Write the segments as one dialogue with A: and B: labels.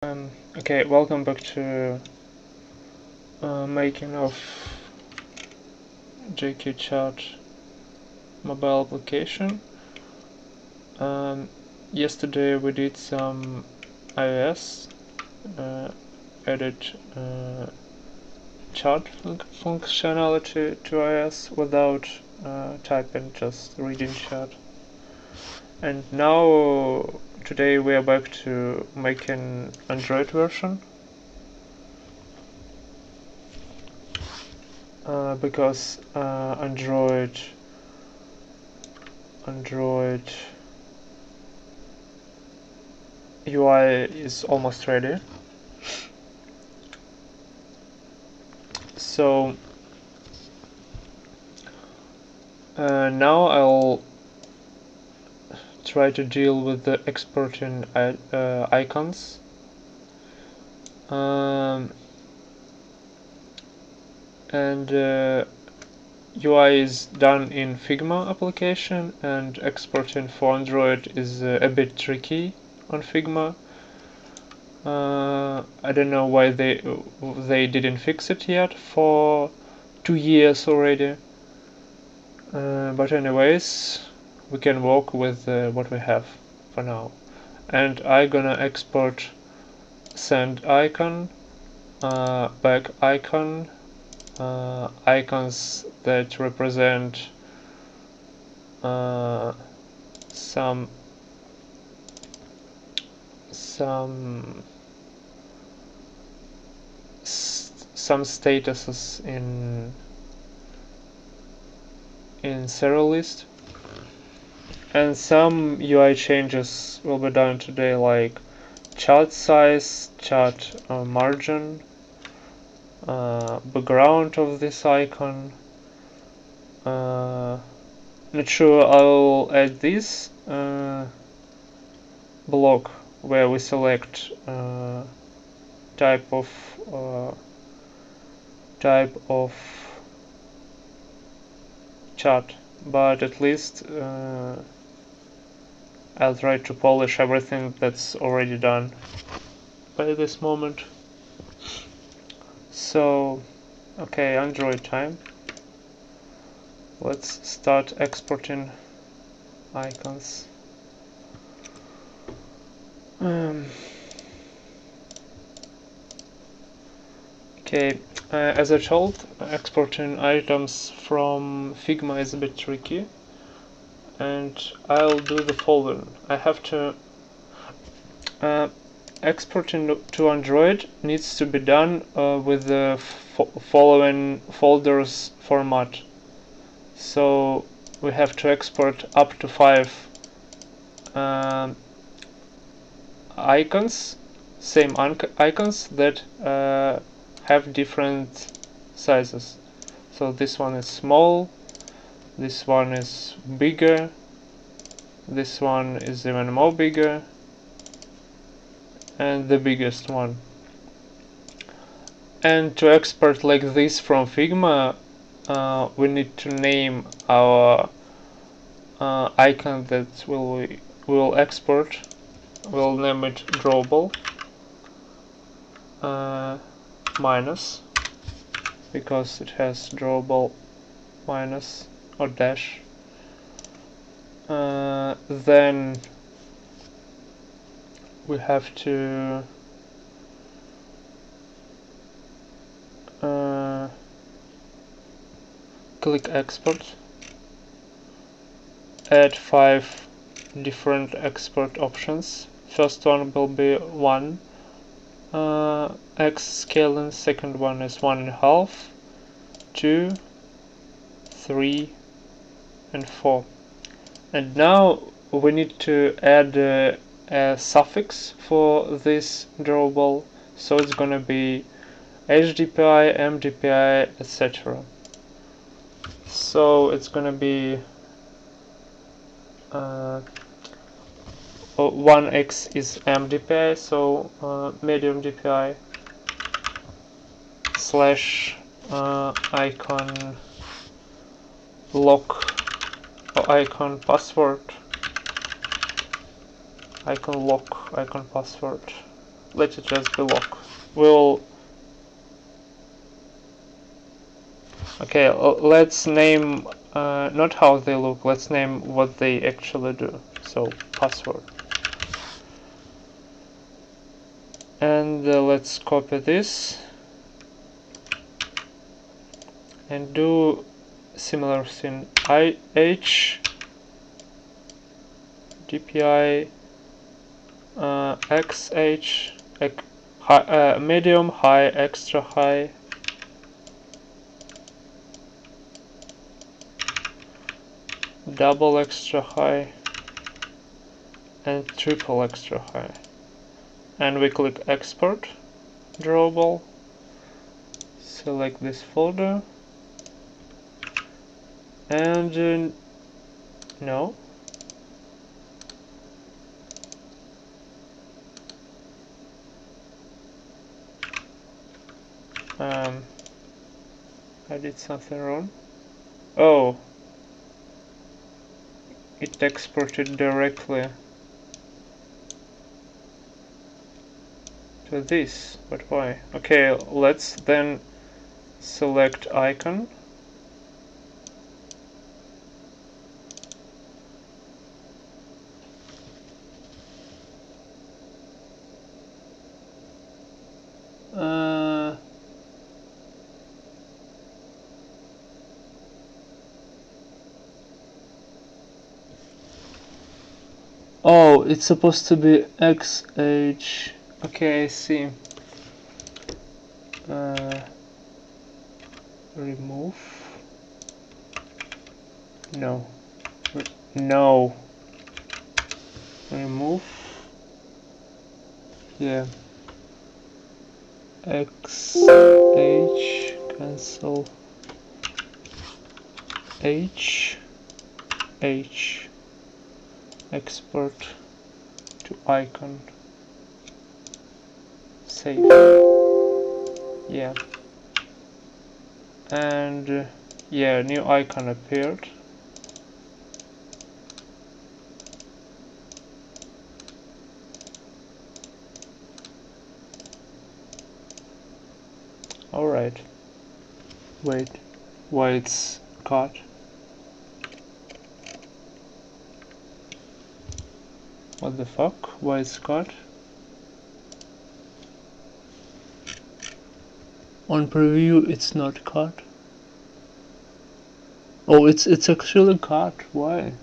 A: Okay, welcome back to making of JKChat mobile application. Yesterday we did some iOS, added chat functionality to iOS without typing, just reading chat. And now today we are back to making Android version. Because Android UI is almost ready. So now I'll try to deal with the exporting icons. And UI is done in Figma application, and exporting for Android is a bit tricky on Figma. I don't know why they didn't fix it yet for 2 years already. But anyways, we can work with what we have for now. And I'm gonna export send icon, back icon, icons that represent some statuses in serial list, and some UI changes will be done today, like chart size, chart margin, background of this icon. Not sure I'll add this block where we select type of chart, but at least I'll try to polish everything that's already done by this moment. So, okay, Android time. Let's start exporting icons. Okay, as I told, exporting items from Figma is a bit tricky, and I'll do the following. I have to exporting to Android needs to be done with the following folders format. So we have to export up to 5 icons, same icons that have different sizes. So this one is small, this one is bigger, this one is even more bigger, and the biggest one. And to export like this from Figma, we need to name our icon that will export. We'll name it drawable minus, because it has drawable minus or dash. Then we have to click export, add 5 different export options. First one will be 1 x scaling, second one is 1.5, 2, 3, and 4. And now we need to add a suffix for this drawable, so it's gonna be HDPI, MDPI, etc. So it's gonna be 1x is MDPI, so medium DPI slash icon lock or icon password, icon lock, icon password, let it just be lock. We'll okay. Let's name not how they look. Let's name what they actually do. So password. And let's copy this and do similar thing. IH DPI XH medium, high, extra high, double extra high, and triple extra high. And we click export drawable, select this folder, and no. I did something wrong. Oh, it exported directly to this, but why? Okay, let's then select icon. Oh, it's supposed to be XH. Okay, I see. Remove. No. No. Remove. Yeah. XH. Cancel. H. Export to icon. Save. Yeah. And yeah, new icon appeared. Alright. Wait. Why it's cut? What the fuck? Why it's cut? On preview it's not cut. Oh, it's actually cut. Why?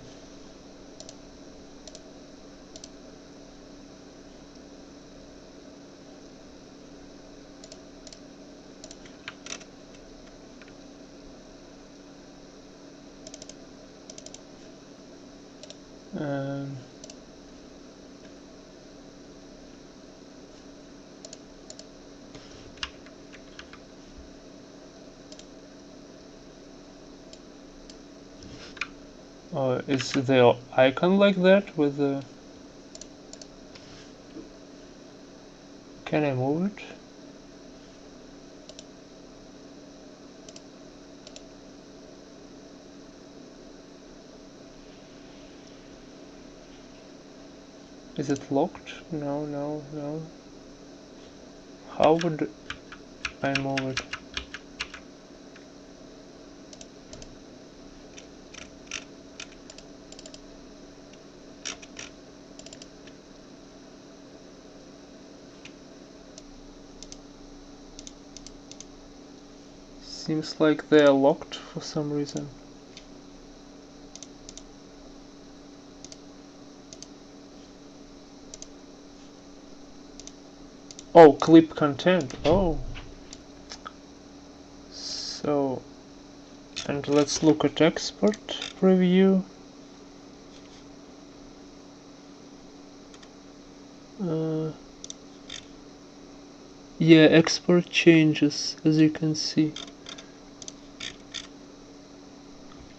A: Oh, is the icon like that with the... Can I move it? Is it locked? No, no, no. How would I move it? Seems like they are locked for some reason. Oh, clip content. Oh. So, and let's look at export preview. Yeah, export changes, as you can see.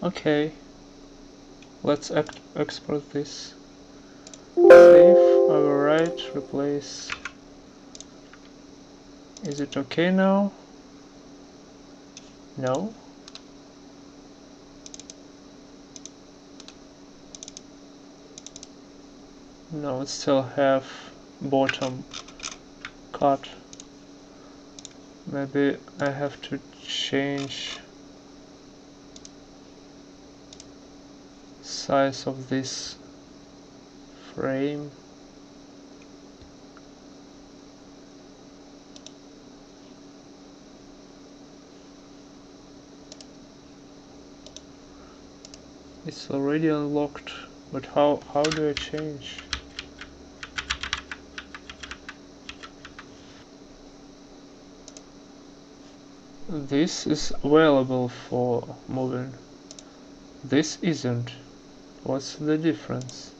A: Okay. Let's export this. Save, overwrite, replace. Is it okay now? No? No, it still have bottom. cut. Maybe I have to change size of this frame. It's already unlocked, but how do I change? This is available for moving. This isn't. What's the difference?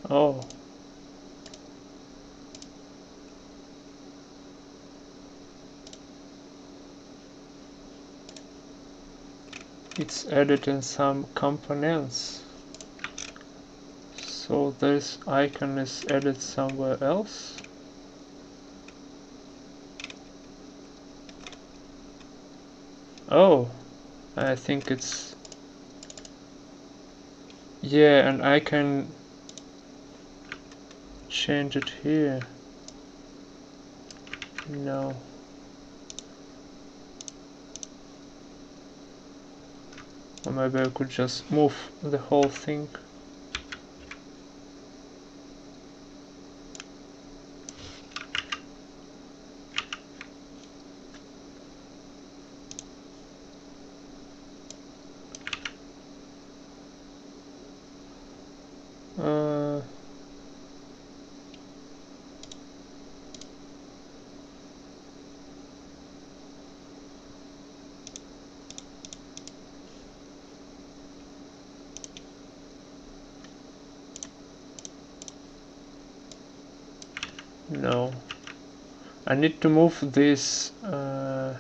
A: Oh. It's added in some components. So this icon is added somewhere else. Oh, I think it's... Yeah, and I can change it here. No. Or maybe I could just move the whole thing. No. I need to move this. Okay,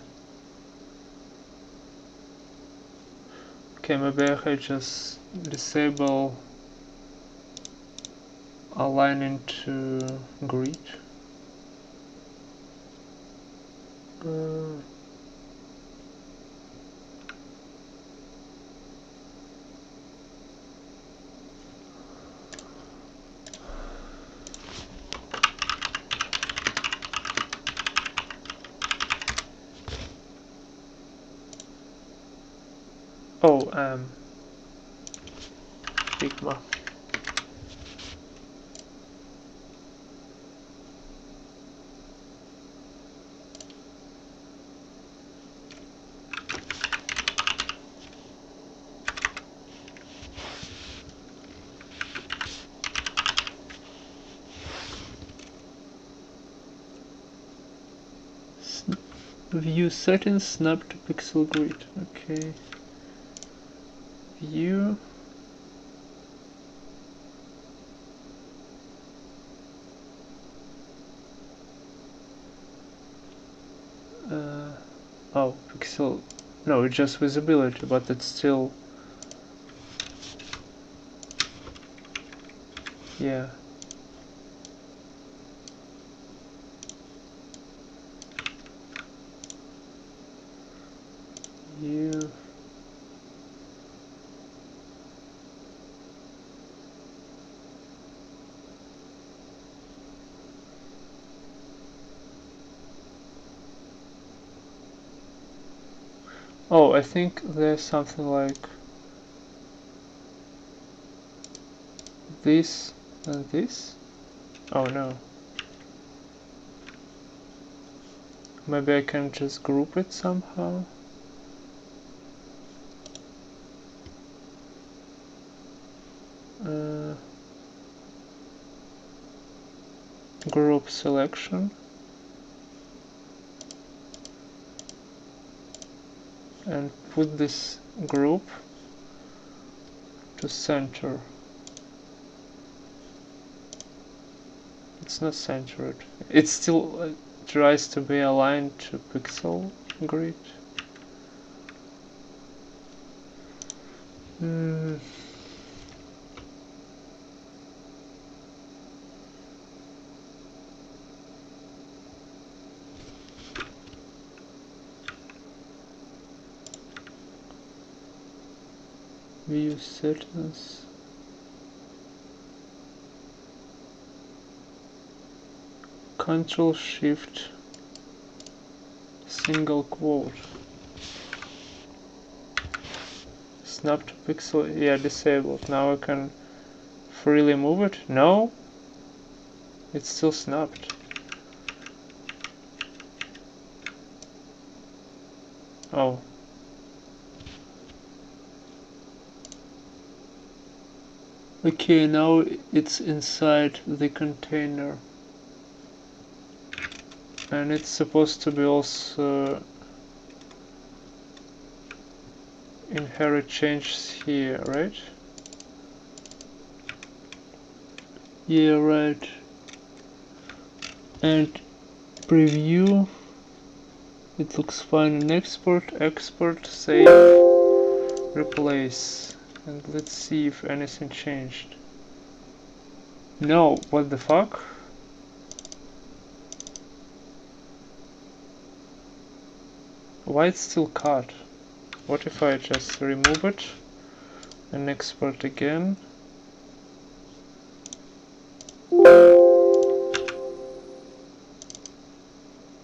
A: maybe I can just disable align into grid. Oh, Figma. View settings, snap to pixel grid. Okay. View. Oh, pixel. No, it's just visibility, but it's still. Yeah. View. Oh, I think there's something like this and this. Oh no. Maybe I can just group it somehow. Group selection. And put this group to center. It's it's not centered. It still tries to be aligned to pixel grid. View settings. Control Shift single quote. Snap to pixel, yeah, disabled. Now I can freely move it. No, it's still snapped. Oh. Okay, now it's inside the container. And it's supposed to be also inherit changes here, right? Yeah, right. And preview. It looks fine in export, save, replace. And let's see if anything changed. No, what the fuck? Why it's still cut? What if I just remove it and export again?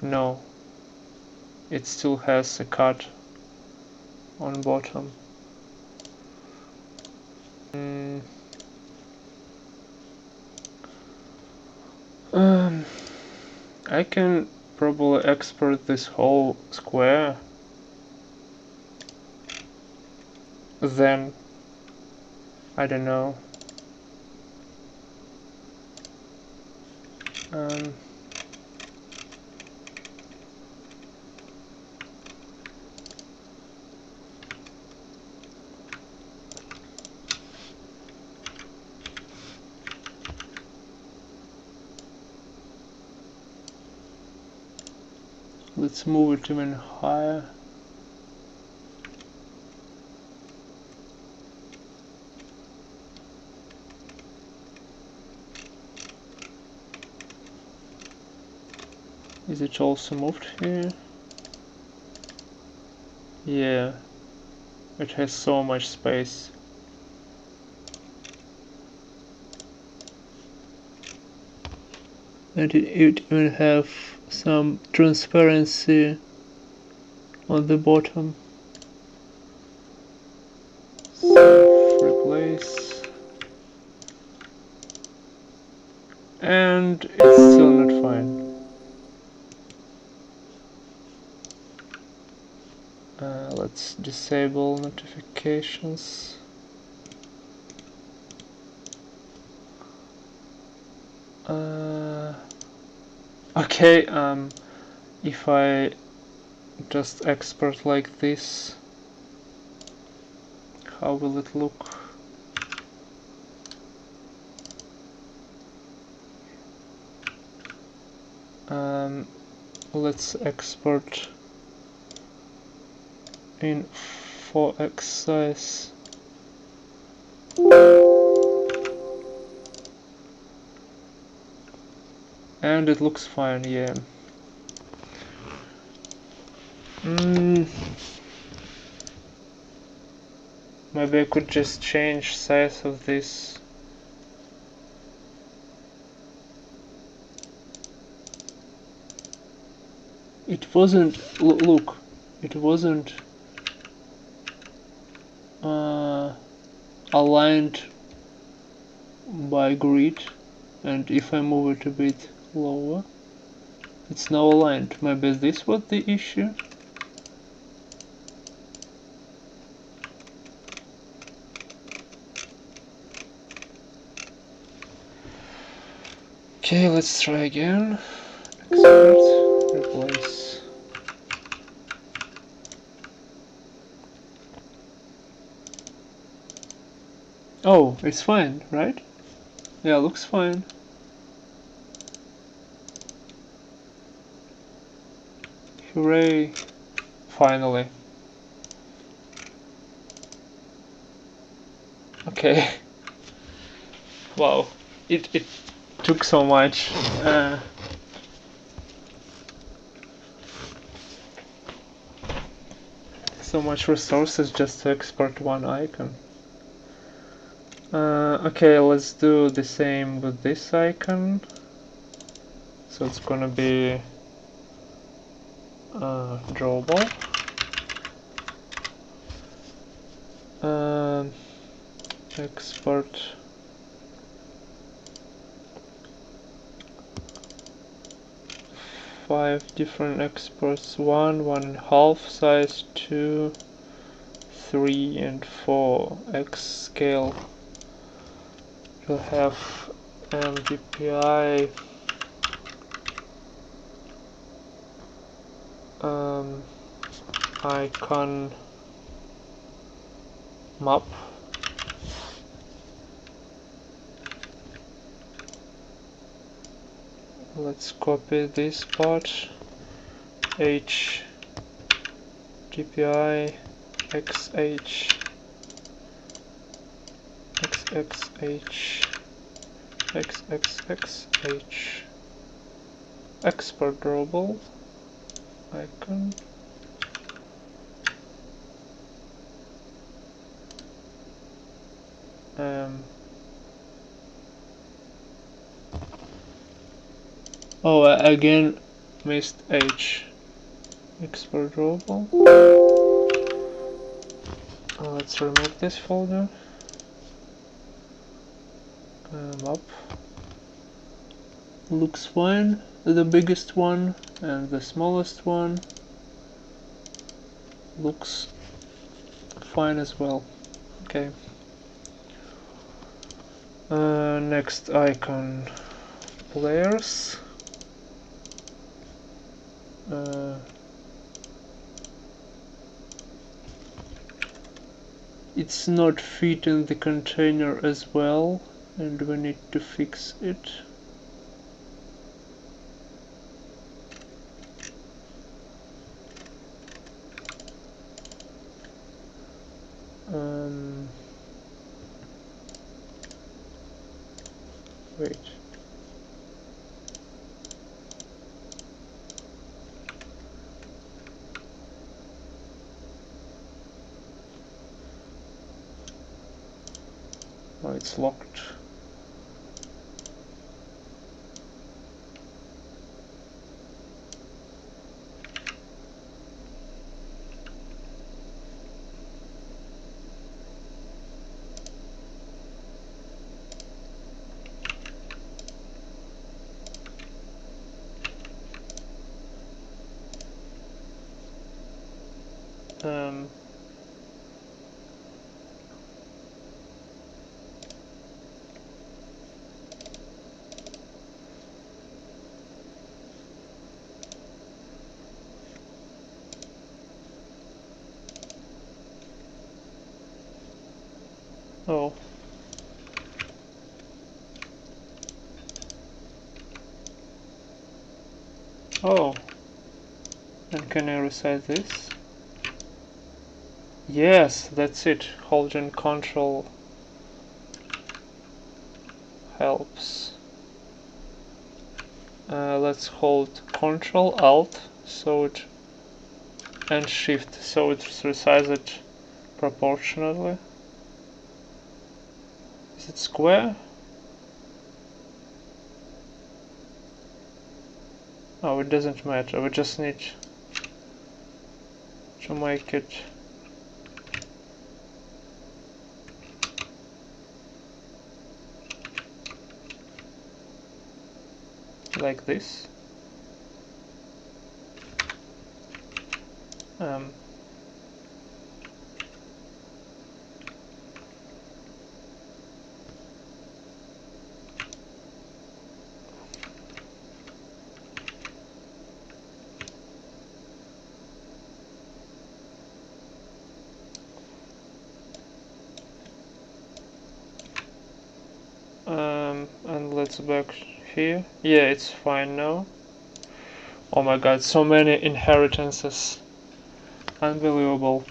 A: No, it still has a cut on bottom. I can probably export this whole square. Then, I don't know. Let's move it even higher. Is it also moved here? Yeah, it has so much space. And it even have some transparency on the bottom. Save, replace. And it's still not fine. Let's disable notifications. Okay, if I just export like this, how will it look? Let's export in 4x size. And it looks fine, yeah. Maybe I could just change size of this. It wasn't, look, it wasn't aligned by grid, and if I move it a bit lower, it's now aligned. Maybe this was the issue? Okay, let's try again. Export, replace. Oh, it's fine, right? Yeah, looks fine. Hooray! Finally. Okay. Wow. It took so much. So much resources just to export one icon. Okay, let's do the same with this icon. So it's gonna be drawable. Export five different exports: 1, 1.5 size, 2, 3, and 4. X scale. We'll have MVPI icon map. Let's copy this part. H GPI XH XXH XXXH export drawable icon. Oh, again missed H. Export drawable. Let's remove this folder. Up. Looks fine. The biggest one and the smallest one looks fine as well. Okay. Next icon, players. It's not fit in the container as well, and we need to fix it. Wait. Oh, it's locked. Oh. Oh. And can I resize this? Yes, that's it. Holding Control helps. Let's hold Control Alt and Shift so it resizes it proportionally. Is it square? Oh, it doesn't matter. We just need to make it like this. And let's back here. Yeah, it's fine now. Oh my god, so many inheritances. Unbelievable.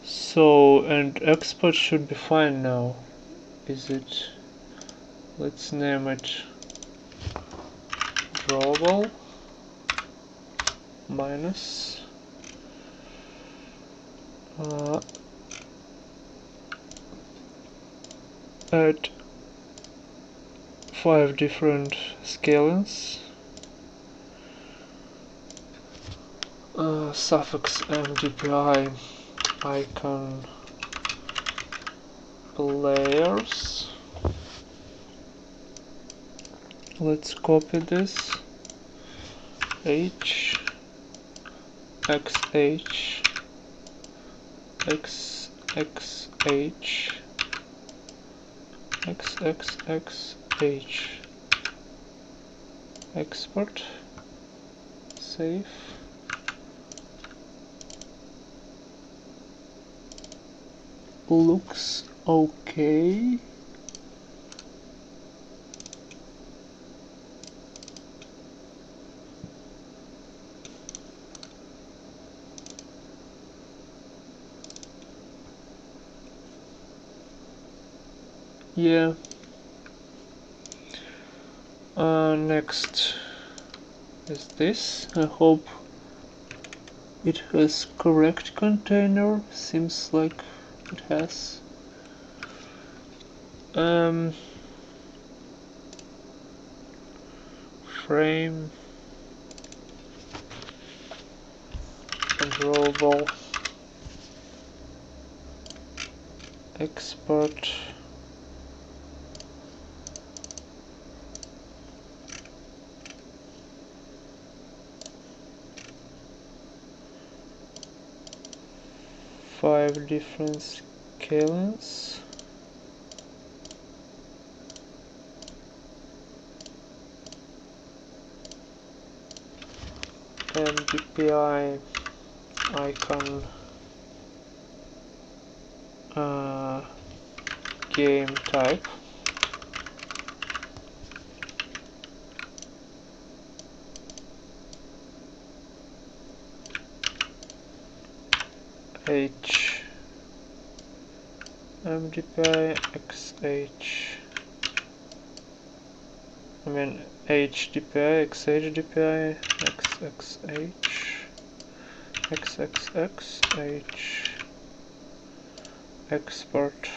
A: So, and export should be fine now. Is it? Let's name it drawable minus add 5 different scalings. Suffix mdpi icon layers. Let's copy this. H xh xxh xxxh export, save. Looks okay. Yeah. Next is this. I hope it has correct container. Seems like it has. Frame and drawable export five different scalings. MvvmCross icon game type. H mvvmCross xh. I mean HDPI, XHDPI, XXH, XXXH, export,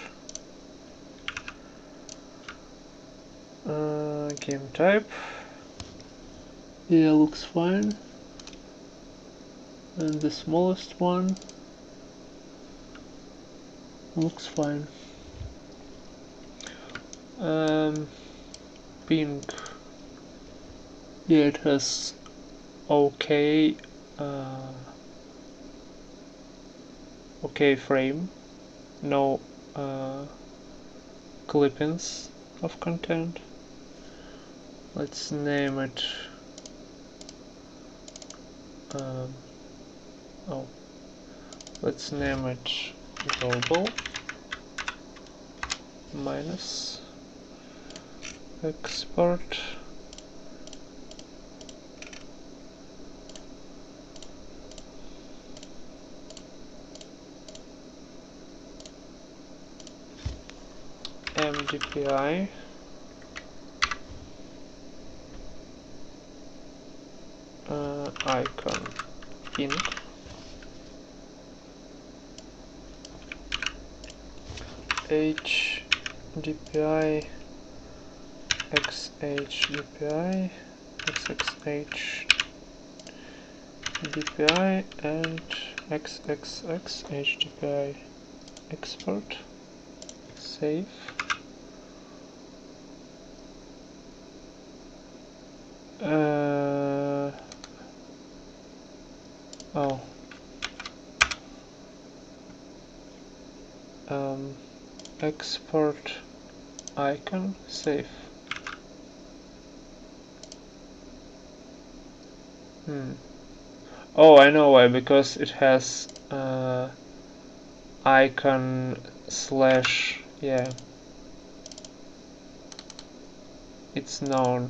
A: game type. Yeah, looks fine. And the smallest one looks fine. Pink. Yeah, it has okay okay frame, no clippings of content. Let's name it let's name it global minus export mvvmCross icon pink HDPI XHDPI XXH DPI and XXX HDPI export, save. Export icon, save. Oh, I know why, because it has icon slash, yeah, it's known.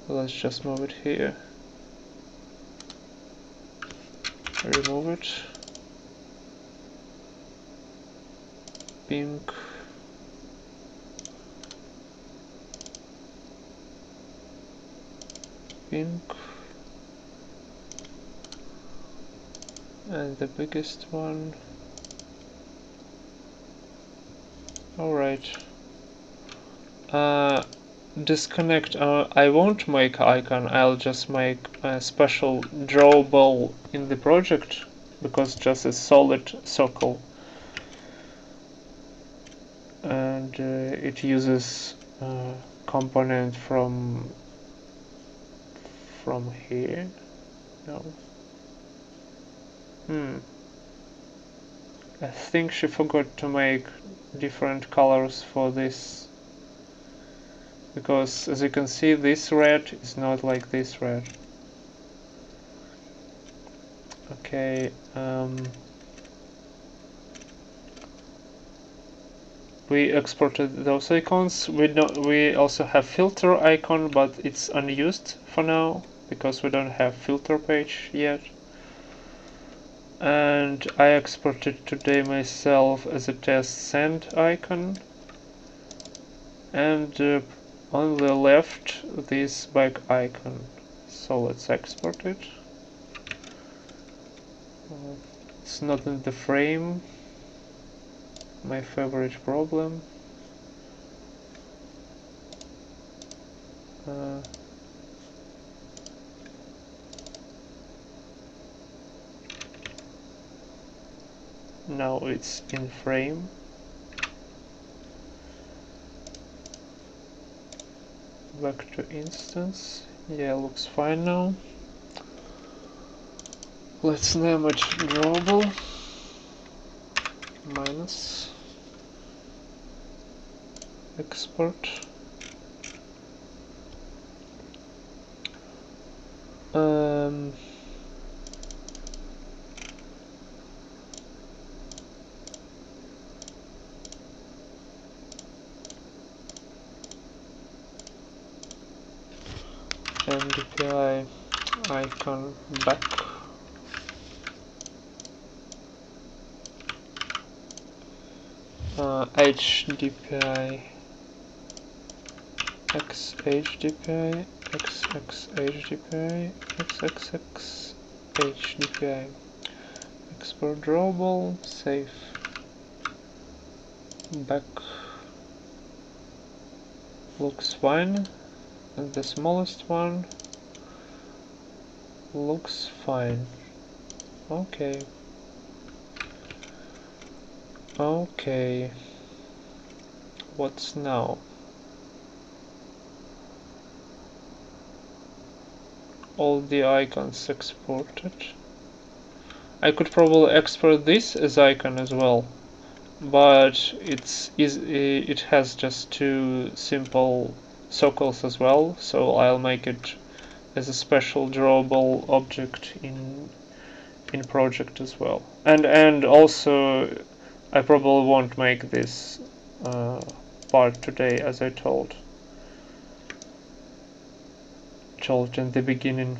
A: Let's just move it here. Remove it. Pink. Pink. And the biggest one. Alright. Disconnect. I won't make icon, I'll just make a special drawable in the project, because just a solid circle. And it uses component from here. No. I think she forgot to make different colors for this, because as you can see this red is not like this red. Okay, we exported those icons. We also have filter icon, but it's unused for now because we don't have filter page yet. And I exported today myself as a test send icon, and on the left this back icon. So let's export it. It's not in the frame, my favorite problem. Now it's in frame. Back to instance. Yeah, looks fine now. Let's name it drawable minus export. MvvmCross icon back. HDPI X HDPI XX HDPI XXX HDPI. Export drawable, save, back. Looks fine. And the smallest one looks fine. Okay. Okay. What's now? All the icons exported. I could probably export this as icon as well, but it has just two simple circles as well, so I'll make it as a special drawable object in project as well. And also I probably won't make this part today, as I told in the beginning.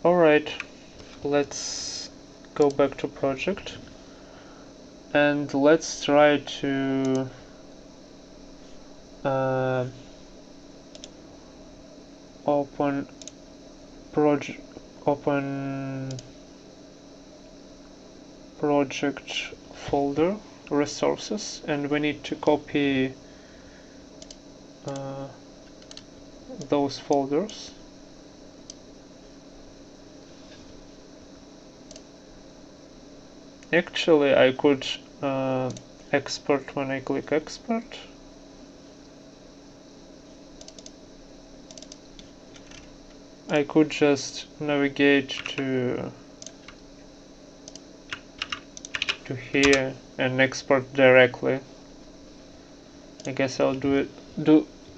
A: Alright, let's go back to project and let's try to open project folder resources, and we need to copy those folders. Actually, I could export when I click export. I could just navigate to here and export directly. I guess I'll do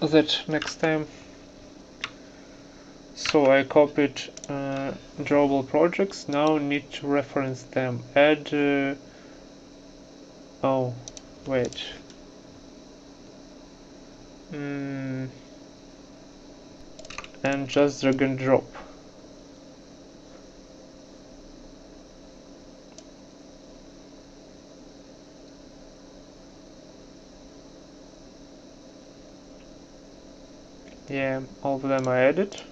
A: that next time. So I copied drawable projects. Now need to reference them. Add. Oh, wait. And just drag and drop. Yeah, all of them I added.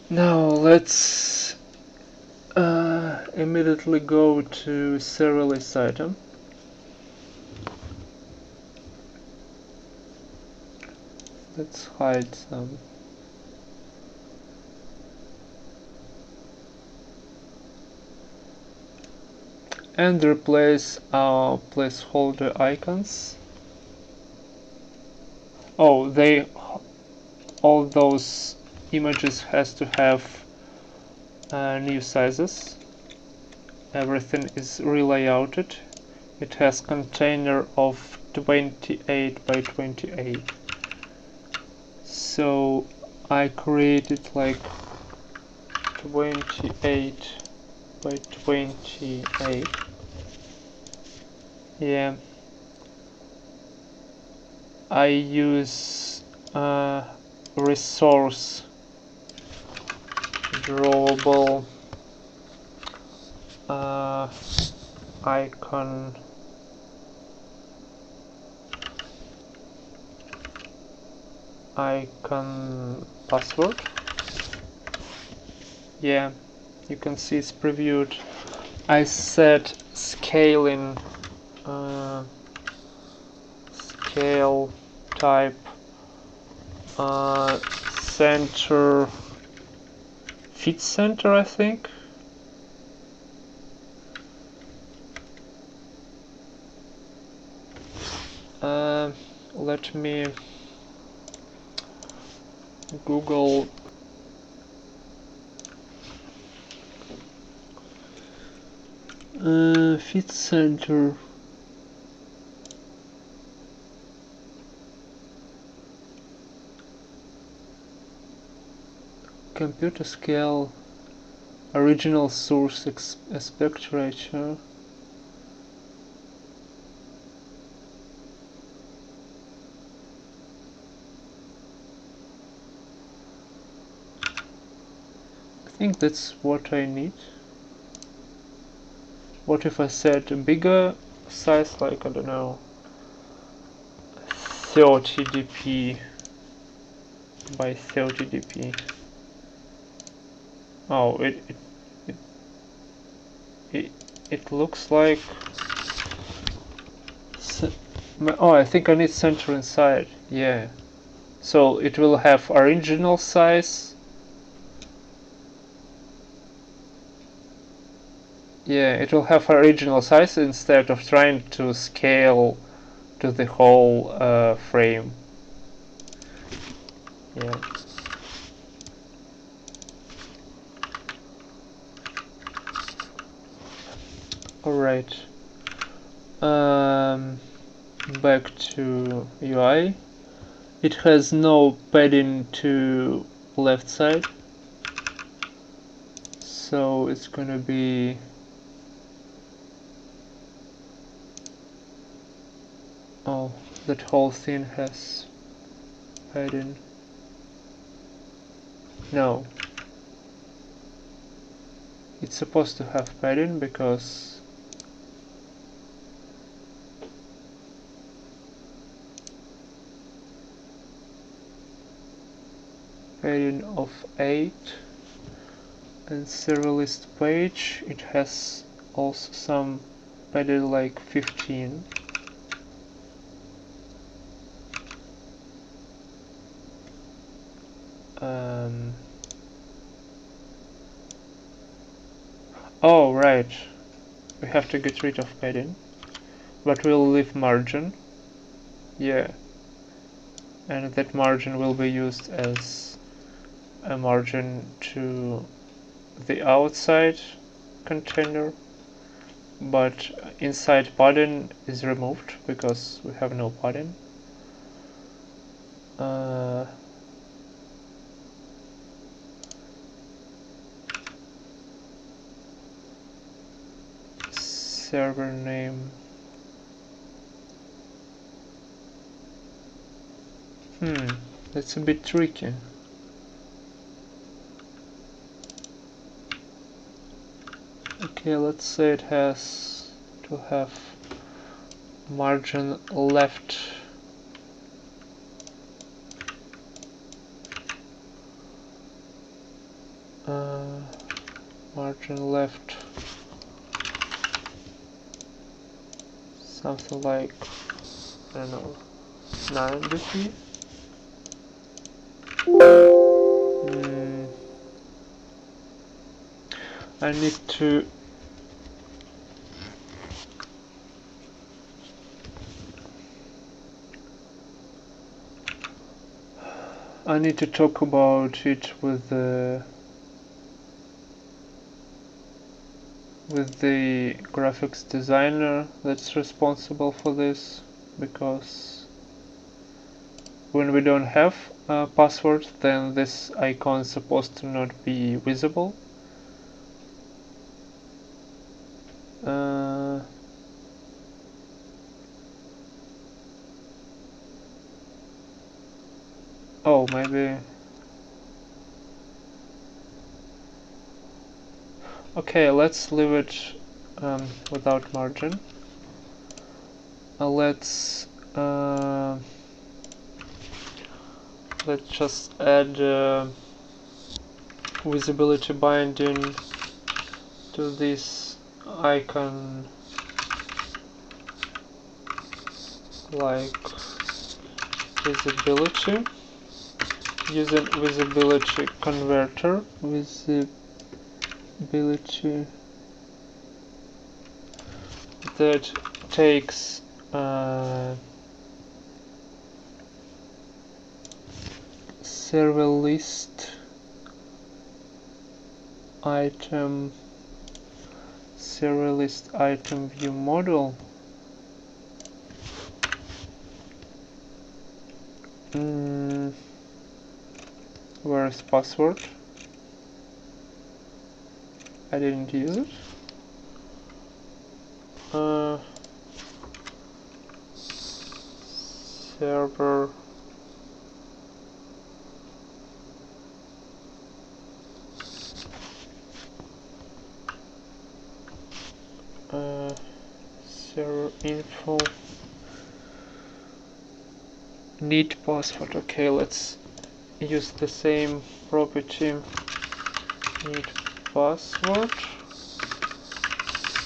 A: Now let's immediately go to serialized item. Let's hide some. And replace our placeholder icons. Oh, all those images has to have new sizes. Everything is relayouted. It has container of 28 by 28. So I created like 28 by 28. Yeah. I use resource drawable icon password. Yeah, you can see it's previewed. I set scaling scale type center fit center, I think. Let me Google fit center. Computer scale original source aspect ratio. I think that's what I need. What if I set a bigger size, like, I don't know, 30 dp by 30 dp? Oh, it looks like. Oh, I think I need center inside. Yeah. So it will have original size. Yeah, it will have original size instead of trying to scale to the whole frame. Yeah. Alright. Back to UI. It has no padding to left side. So it's gonna be oh, that whole thing has padding. No. It's supposed to have padding because padding of 8 and serialist page, it has also some padding like 15. Oh, right. We have to get rid of padding, but we'll leave margin. Yeah. And that margin will be used as a margin to the outside container, but inside padding is removed because we have no padding. server name. That's a bit tricky. Okay, let's say it has to have margin left. Margin left. Something like, I don't know, 9 dp. I need to talk about it with the graphics designer that's responsible for this, because when we don't have a password, then this icon is supposed to not be visible. Oh, maybe. Okay, let's leave it without margin. Let's just add visibility binding to this icon, like visibility, using visibility converter, visibility that takes server list item view model. Where is password? I didn't use it. Server server info need password. Okay, let's use the same property, need password,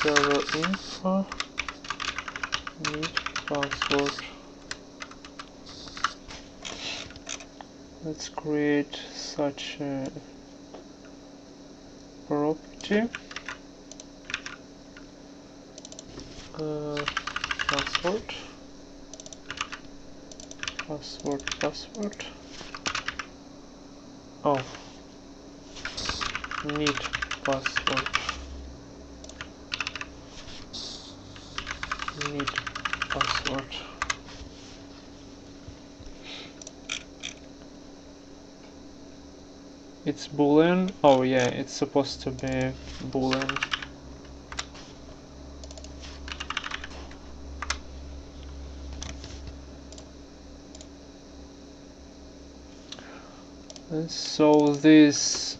A: server info need password. Let's create such a property. Password. Oh, need password. Need password. It's boolean. Oh yeah, it's supposed to be boolean. So this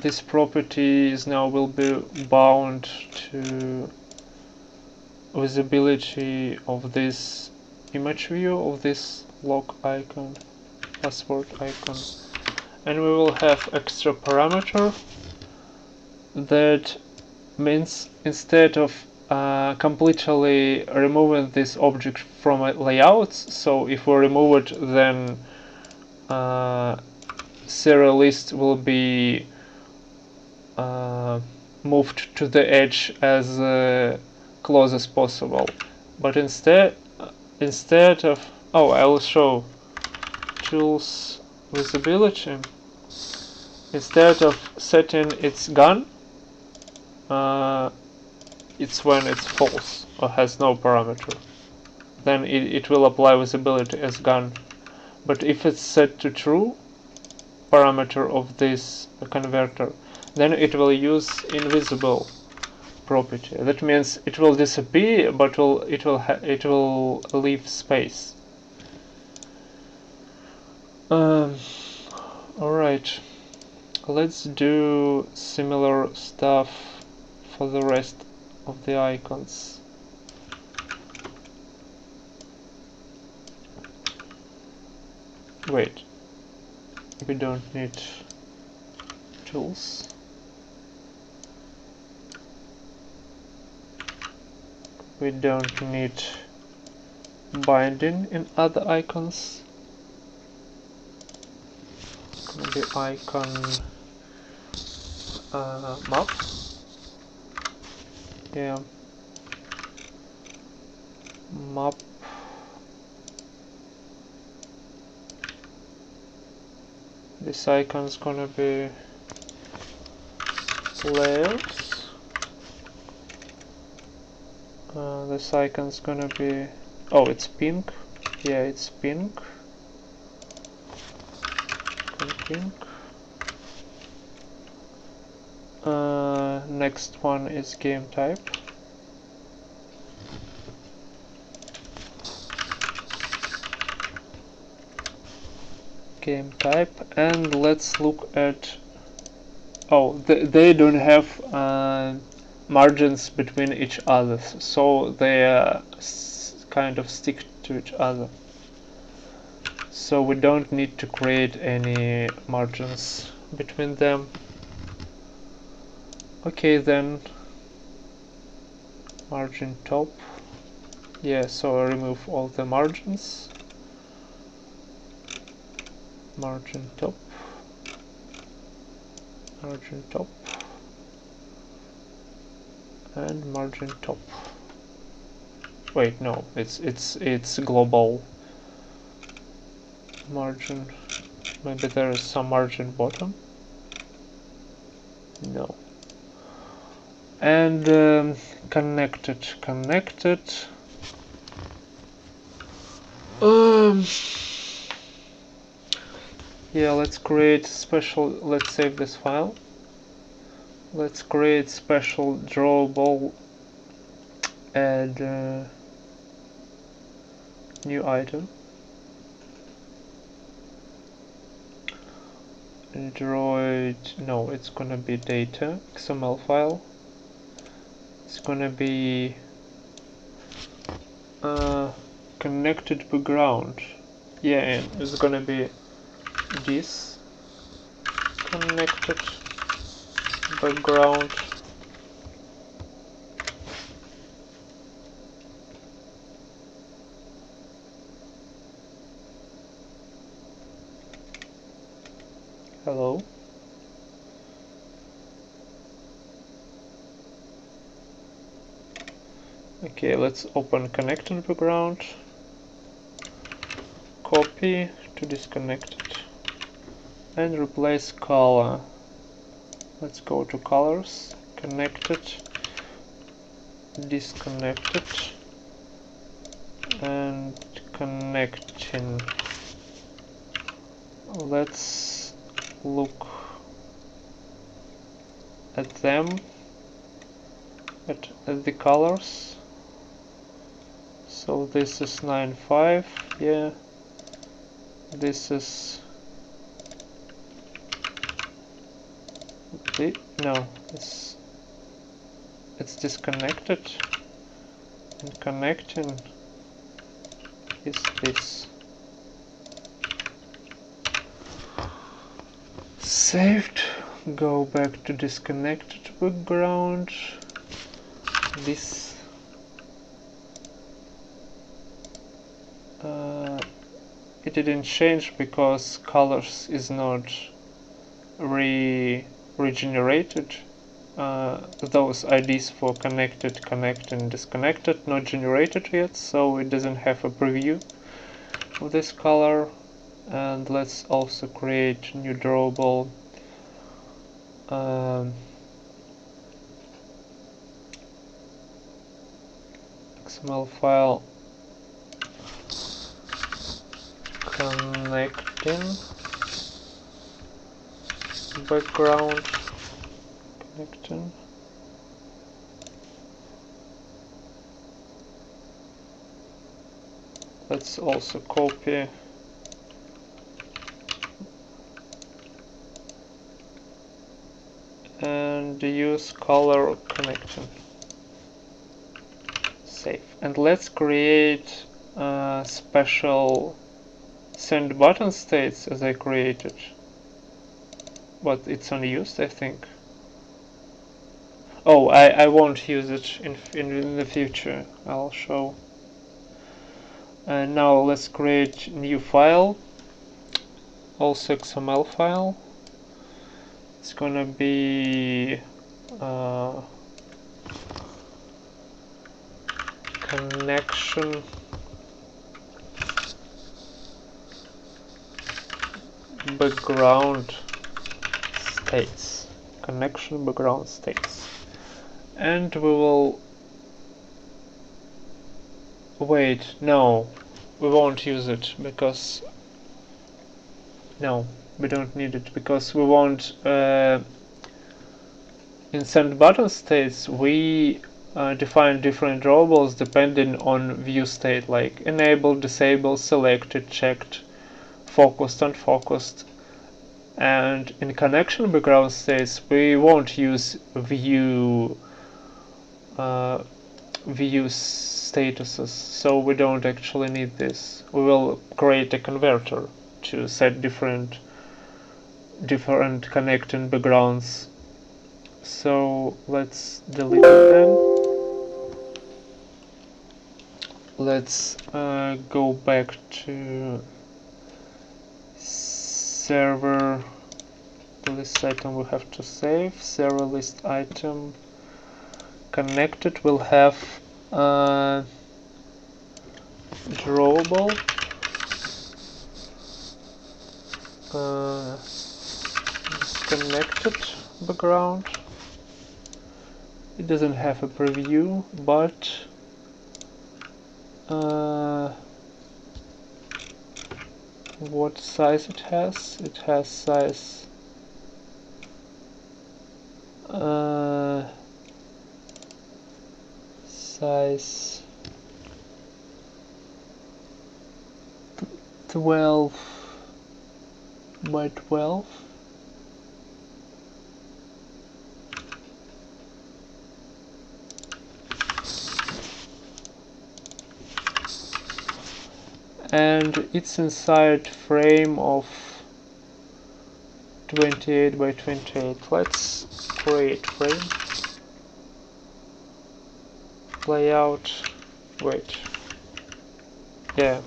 A: this property is now will be bound to visibility of this image view of this log icon, password icon, and we will have extra parameter that means instead of completely removing this object from layouts, so if we remove it, then serial list will be moved to the edge as close as possible. But instead of, oh, I will show tools visibility. Instead of setting its gun, it's when it's false or has no parameter, then it will apply visibility as gun. But if it's set to true, parameter of this converter, then it will use invisible property. That means it will disappear, but it will leave space. Alright, let's do similar stuff for the rest of the icons. Wait, we don't need tools. We don't need binding in other icons. The icon map. Yeah. Map. This icon's gonna be layers. This icon's gonna be, oh, it's pink. Yeah, it's pink. Pink. Next one is game type. Game type, and let's look at, oh, they don't have margins between each other, so they kind of stick to each other. So we don't need to create any margins between them. Okay, then margin top. Yeah, so I remove all the margins. Margin top. Margin top. And margin top. Wait, no, it's global margin. Maybe there is some margin bottom. No. And connected. Yeah, let's create special. Let's save this file. Let's create special drawable. Add new item. Android. No, it's gonna be data XML file. It's gonna be connected background. Yeah, and it's gonna be this connected background. Hello. Okay, let's open connected background. Copy to disconnected and replace color. Let's go to colors, connected, disconnected, and connecting. Let's look at them, at the colors. So this is 9.5, yeah. This is no, it's disconnected, and connecting is this. Saved. Go back to disconnected background. This it didn't change because colors is not regenerated. Those IDs for connected, connecting, disconnected not generated yet, so it doesn't have a preview of this color. And let's also create new drawable XML file connecting background connecting. Let's also copy and use color connection. Save. And let's create special send button states as I created, but it's unused, I think. Oh, I won't use it in the future. I'll show. And now let's create new file, also XML file. It's gonna be connection background states. Connection background states. And we will wait, no, we won't use it because no, we don't need it because we want in send button states we define different roles depending on view state, like enabled, disabled, selected, checked, focused, unfocused. And in connection background states we won't use view statuses, so we don't actually need this. We will create a converter to set different connecting backgrounds. So let's delete it then. Let's go back to server list item. We have to server list item connected will have drawable disconnected background. It doesn't have a preview, but what size it has? It has size size 12 by 12. And it's inside frame of 28 by 28. Let's create frame. Layout. Wait. Yeah.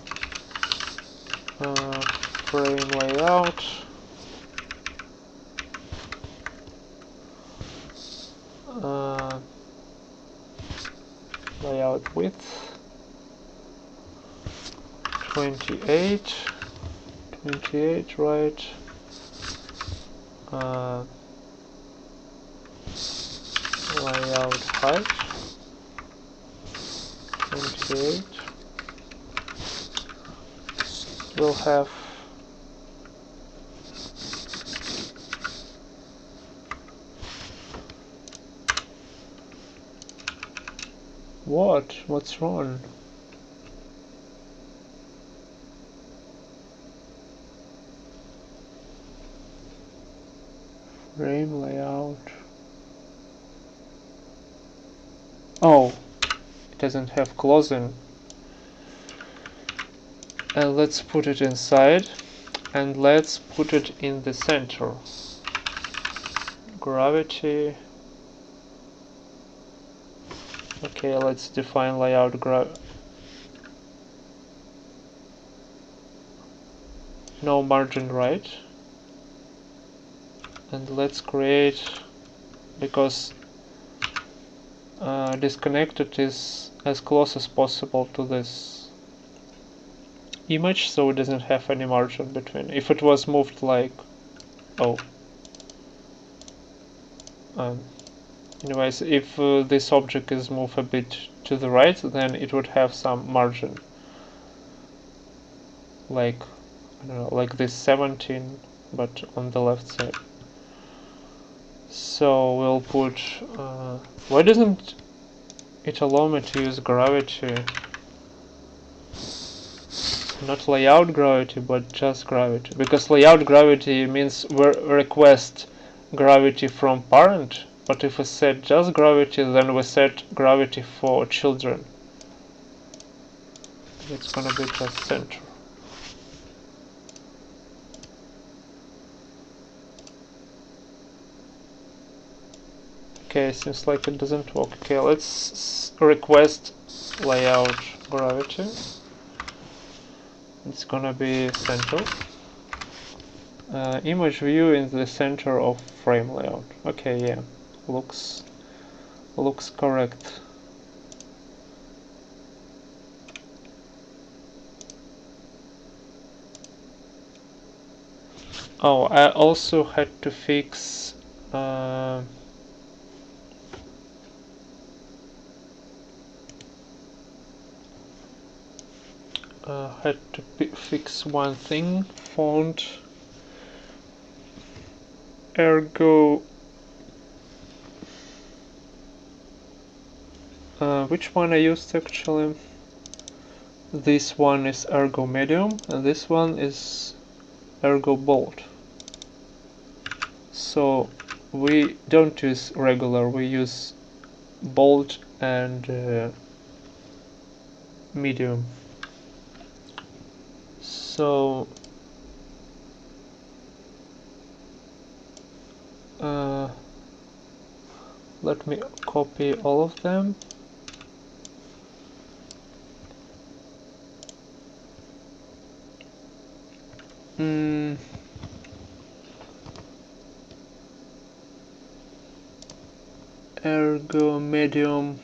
A: Frame layout. Layout width. 28, right? Layout height 28. We'll have what? What's wrong? Frame layout. Oh, it doesn't have closing. And let's put it inside, and let's put it in the center. Gravity. Okay, let's define layout no margin right. And let's create, because disconnected is as close as possible to this image, so it doesn't have any margin between. If it was moved like, oh, anyways, if this object is moved a bit to the right, then it would have some margin, like, I don't know, like this 17, but on the left side. So we'll put, why doesn't it allow me to use gravity? Not layout gravity, but just gravity. Because layout gravity means we request gravity from parent, but if we set just gravity, then we set gravity for children. It's gonna be just center. Okay, seems like it doesn't work. Okay, let's request layout gravity. It's gonna be center. Image view in the center of frame layout. Okay, yeah, looks correct. Oh, I also had to fix had to fix one thing. Font ergo. Which one I used actually? This one is ergo medium, and this one is ergo bold. So we don't use regular, we use bold and medium. So let me copy all of them. Ergo medium.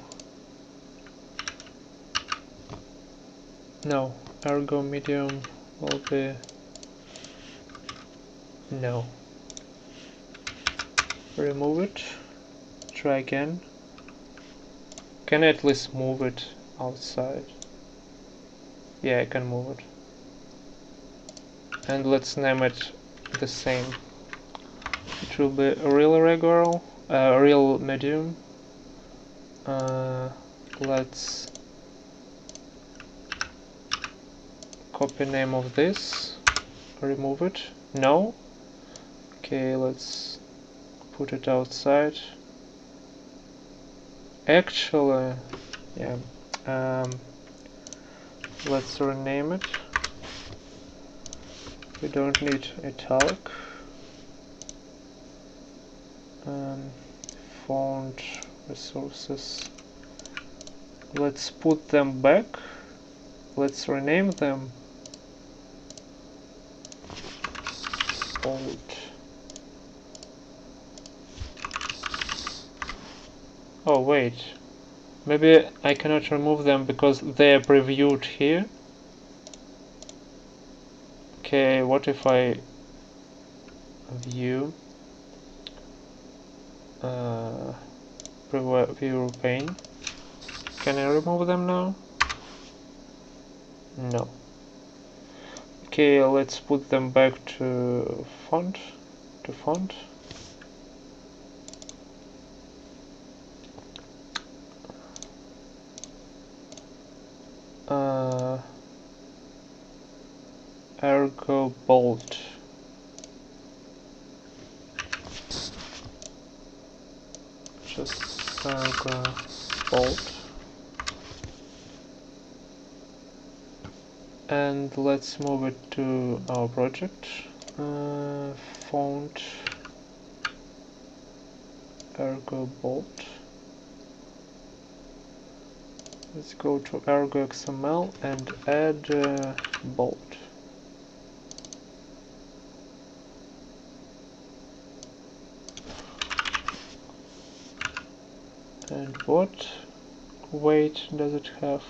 A: No, ergo medium will be no. Remove it. Try again. Can I at least move it outside? Yeah, I can move it. And let's name it the same. It will be real regular, real medium. Let's copy name of this. Remove it. No. Okay, let's put it outside. Actually, yeah. Let's rename it. We don't need italic. Font resources. Let's put them back. Let's rename them. Bold. Oh wait, maybe I cannot remove them because they are previewed here. Okay, what if I view preview pane? Can I remove them now? No. Okay, let's put them back to font. Ergo bold. Just ergo bold. And let's move it to our project. Font ergo bold. Let's go to ergo XML and add bold. And what weight does it have?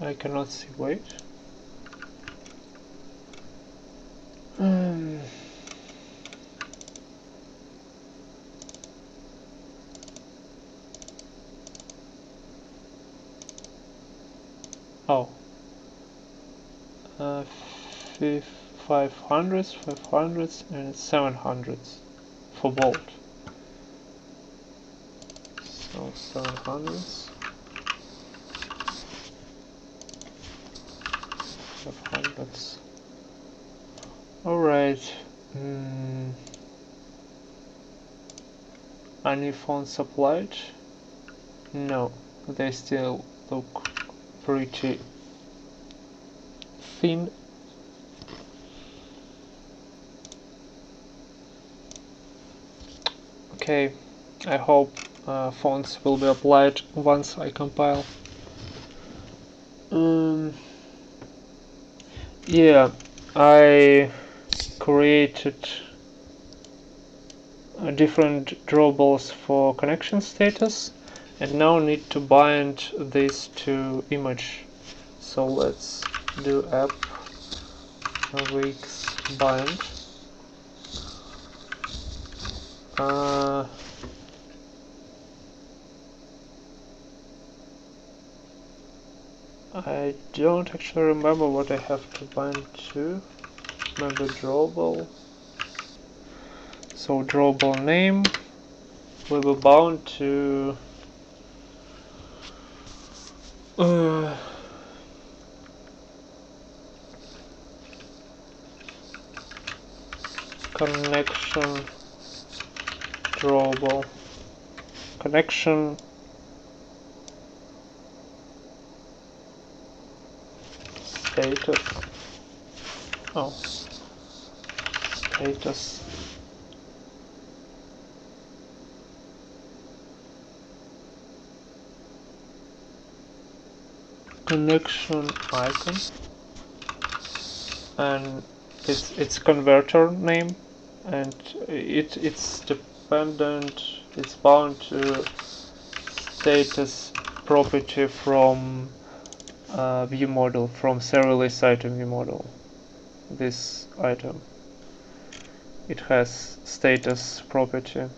A: I cannot see, wait. Oh. 500s, 500s, and 700s for bold. So 700s, 500s. Alright. Any fonts applied? No, they still look pretty thin. Okay, I hope fonts will be applied once I compile. Yeah, I created different drawables for connection status, and now need to bind this to image. So let's do app wix bind. I don't actually remember what I have to bind to. Maybe drawable. So drawable name will be bound to connection drawable connection status. Oh, status. Connection icon, and it's converter name, and it's dependent. It's bound to status property from view model, from serialized item view model. This item, it has status property.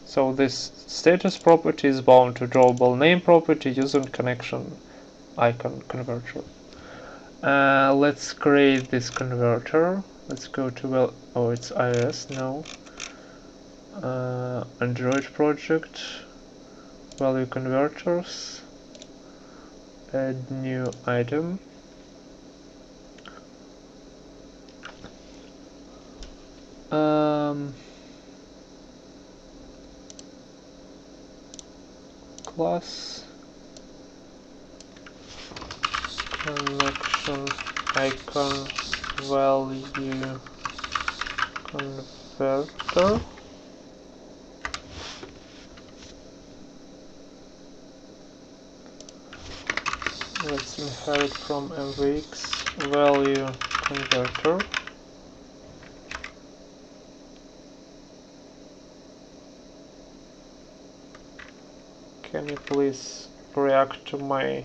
A: So this status property is bound to drawable name property using connection icon converter. Let's create this converter. Let's go to, well, oh, it's iOS, no. Android project, value converters, add new item. Class connection icon value converter. Let's inherit from MvvmCross value converter. Can you please react to my...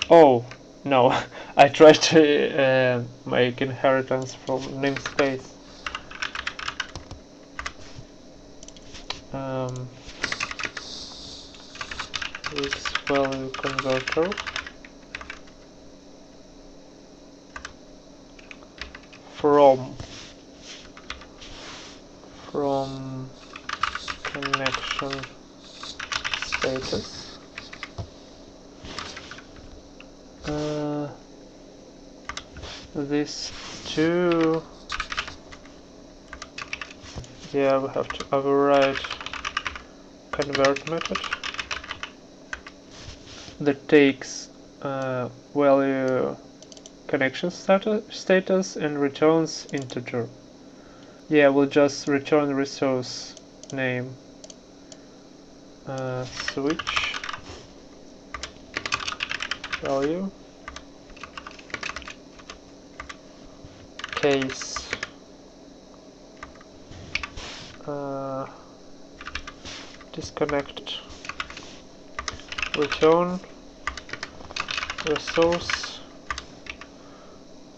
A: Oh, no, I tried to make inheritance from namespace. X value converter from connection status. These two, yeah, we have to override convert method that takes value connection status and returns integer. Yeah, we'll just return resource name, switch value case disconnect return resource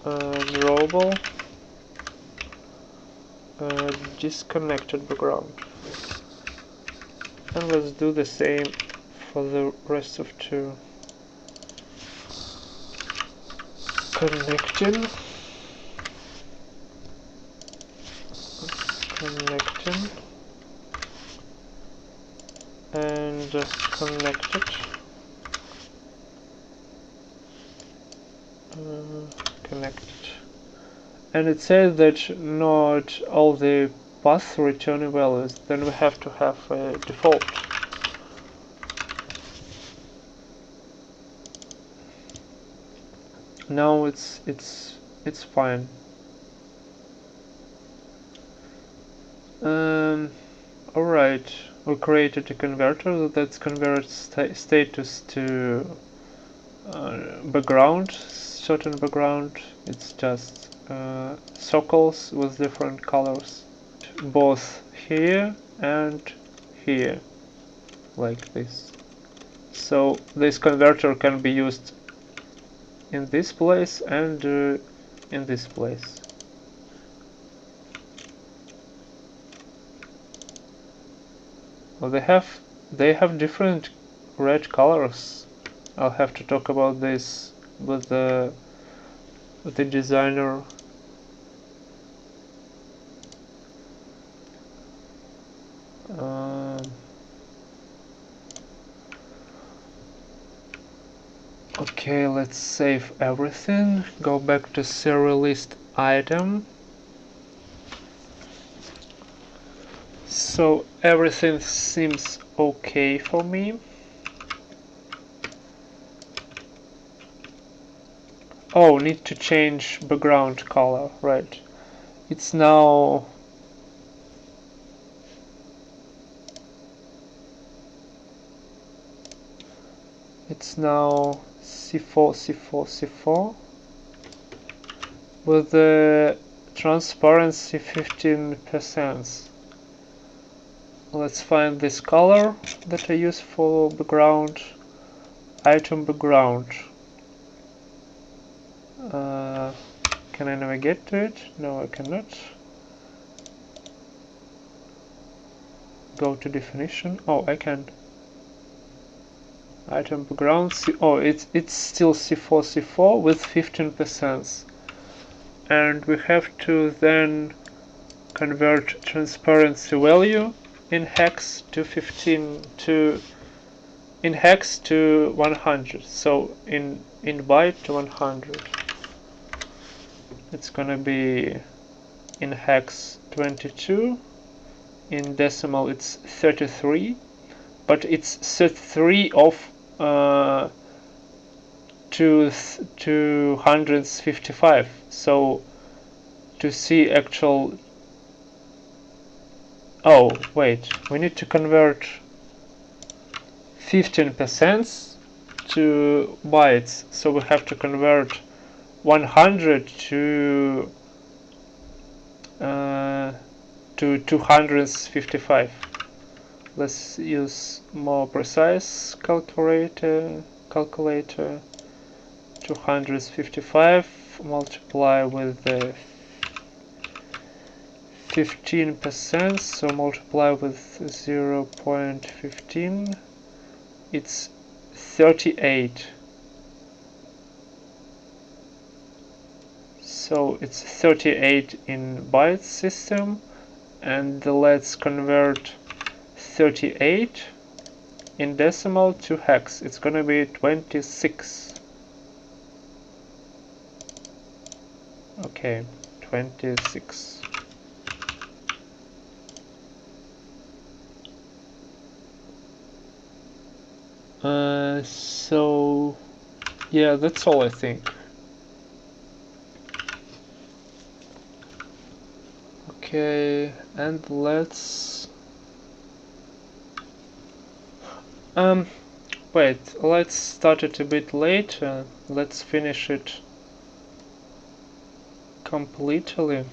A: drawable disconnected background, and let's do the same for the rest of two. Connecting and connected, and it says that not all the paths return values. Then we have to have a default. Now it's fine. Alright, we created a converter that converts status to background, certain background. It's just circles with different colors, both here and here, like this. So this converter can be used in this place and in this place. Well, they have different red colors. I'll have to talk about this with the designer. Okay, let's save everything. Go back to serial list item. So everything seems okay for me. Oh, need to change background color, right? It's now C4 with the transparency 15%. Let's find this color that I use for background, item background. Can I navigate to it? No, I cannot. Go to definition. Oh, I can. Item background. Oh, it's still C4 with 15%, and we have to then convert transparency value in hex to 100. So in byte to 100. It's gonna be in hex 22. In decimal it's 33, but it's 33 of 255. So to see actual, oh wait, we need to convert 15% to bytes, so we have to convert 100 to 255. Let's use more precise calculator. 255 multiply with the 15%, so multiply with 0.15. It's 38. So it's 38 in bytes system, and let's convert 38 in decimal to hex. It's gonna be 26. Okay, 26. So yeah, that's all I think. Okay, and let's wait, let's start it a bit later. Let's finish it completely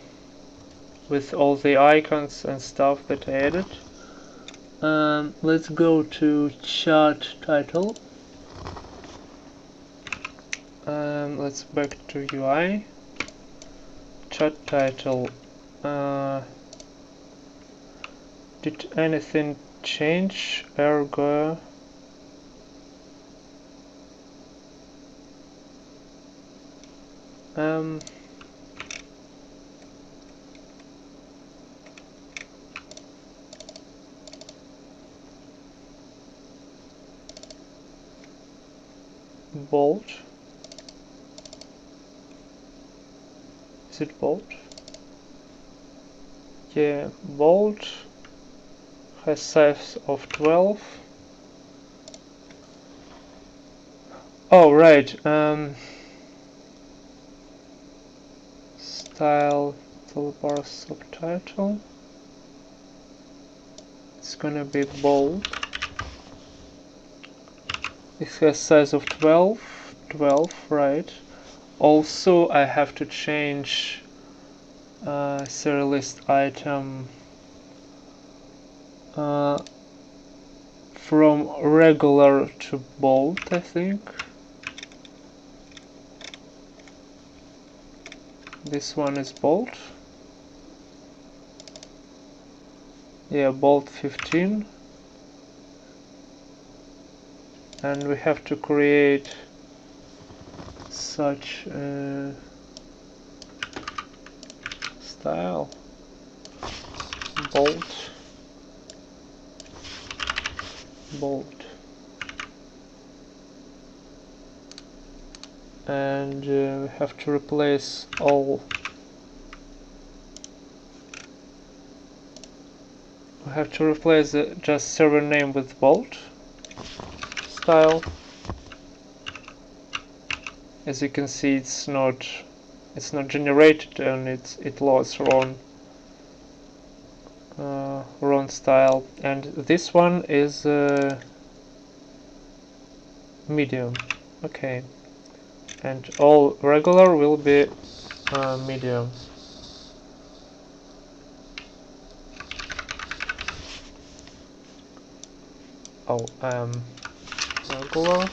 A: with all the icons and stuff that I added. Let's go to chat title. Let's back to UI. Chat title. Did anything change? Ergo. Bold. Is it bold? Yeah, bold. Has size of 12. Oh, right. Style toolbar subtitle. It's gonna be bold. It has size of 12. 12, right. Also, I have to change serial list item from regular to bold, I think. This one is bold. Yeah, bold 15. And we have to create such a style. Bold. Bold. And we have to replace all. We have to replace just server name with bold style. As you can see, it's not generated, and it loads wrong style. And this one is medium. Okay. And all regular will be medium. Oh, regular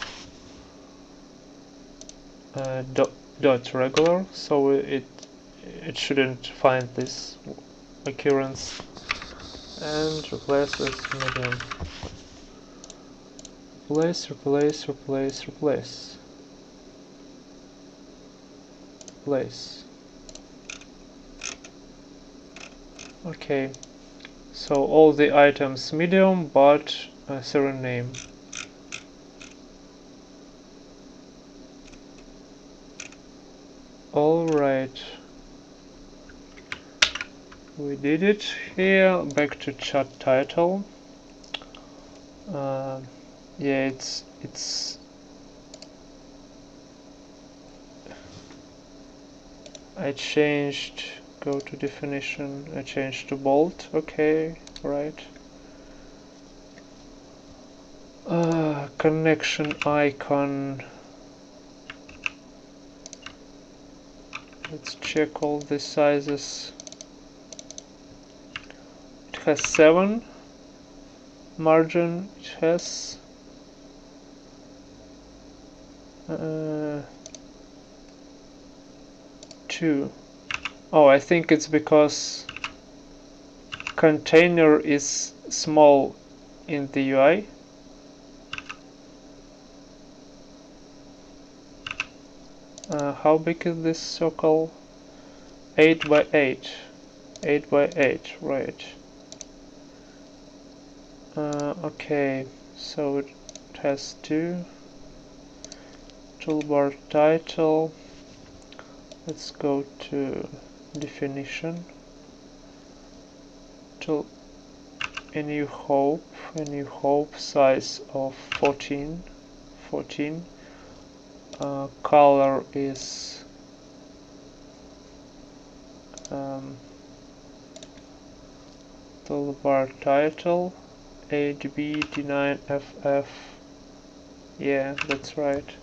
A: dot regular, so it shouldn't find this occurrence, and replace with medium. Replace. Okay, so all the items medium, but serial name. Alright, we did it. Here, back to chat title. Yeah, it's I changed, go to definition, I changed to bold. Okay, right. Connection icon. Let's check all the sizes. It has 7 margin. It has 2. Oh, I think it's because container is small in the UI. How big is this circle? 8 by 8. 8 by 8, right. Okay, so it has 2. Toolbar title. Let's go to definition. To a new hope size of 14. Color is toolbar title HBD9FF. Yeah, that's right.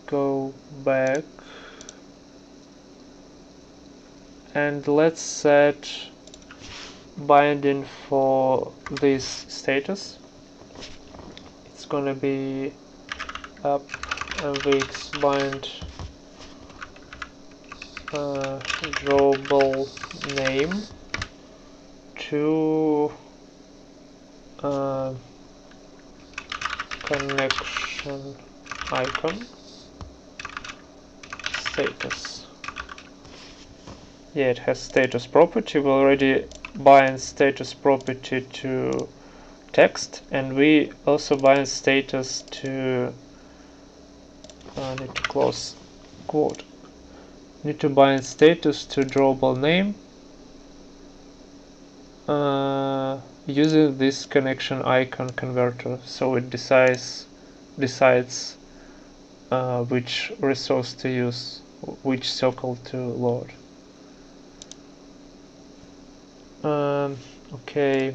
A: Go back and let's set binding for this status. It's gonna be up mvxbind drawable name to connection icon status. Yeah, it has status property. We already bind status property to text, and we also bind status to need to close quote. Need to bind status to drawable name using this connection icon converter, so it decides which resource to use, which circle to load. Okay.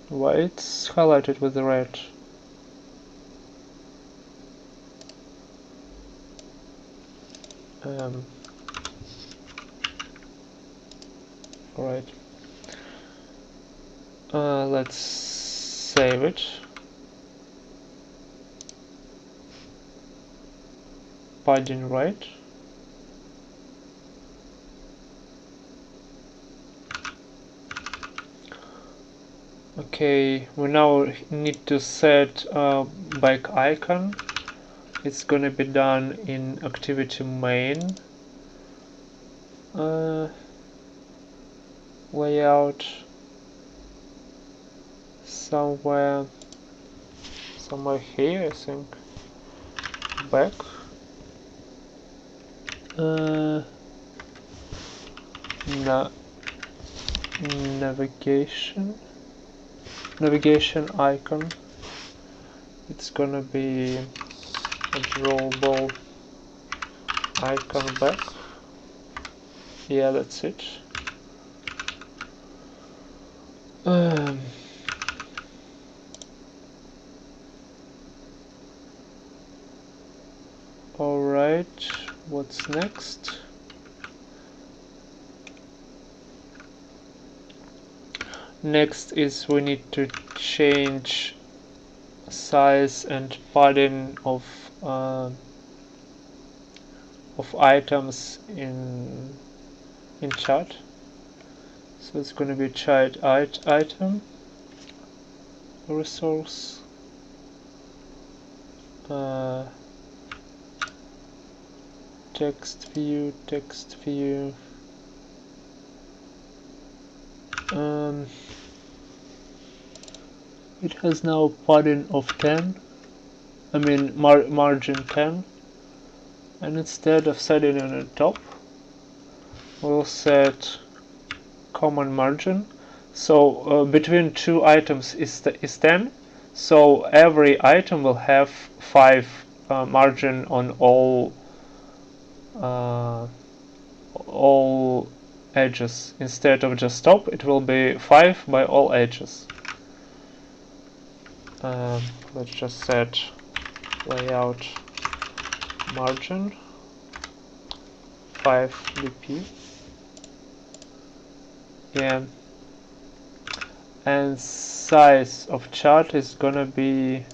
A: Why it's highlighted with the red? Right. Let's save it. Padding right. Okay, we now need to set back icon. It's gonna be done in activity main layout somewhere here, I think. Back. Navigation icon. It's gonna be a drawable icon back. Yeah, that's it. Alright, what's next? Next is we need to change size and padding of items in chat. So it's going to be chat item resource text view. It has now padding of 10, I mean margin 10, and instead of setting it on the top, we'll set common margin. So between two items is 10, so every item will have 5 margin on all edges. Instead of just top, it will be 5 by all edges. Let's just set layout margin 5 dp. Yeah, and size of chart is gonna be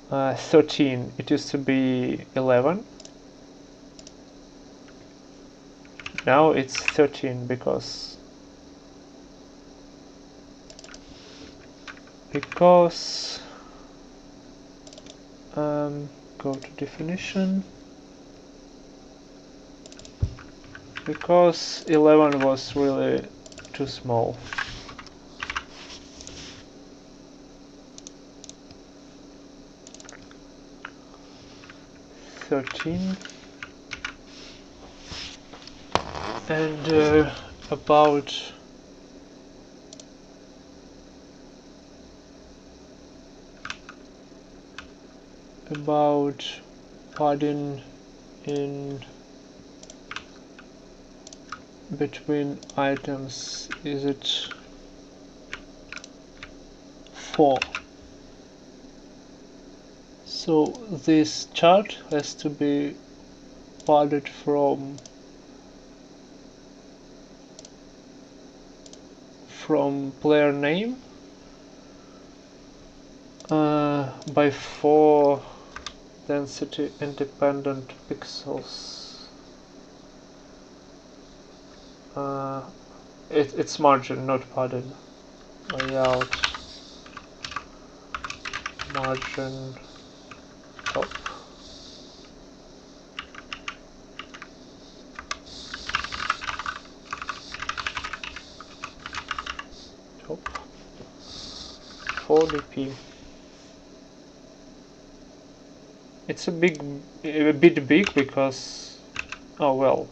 A: 13. It used to be 11. Now it's 13 because go to definition, because 11 was really too small. And about padding in between items, is it 4? So this chart has to be padded from player name by 4 density independent pixels. It's margin, not padding. Layout margin top. Top 4dp. It's a bit big because, oh well.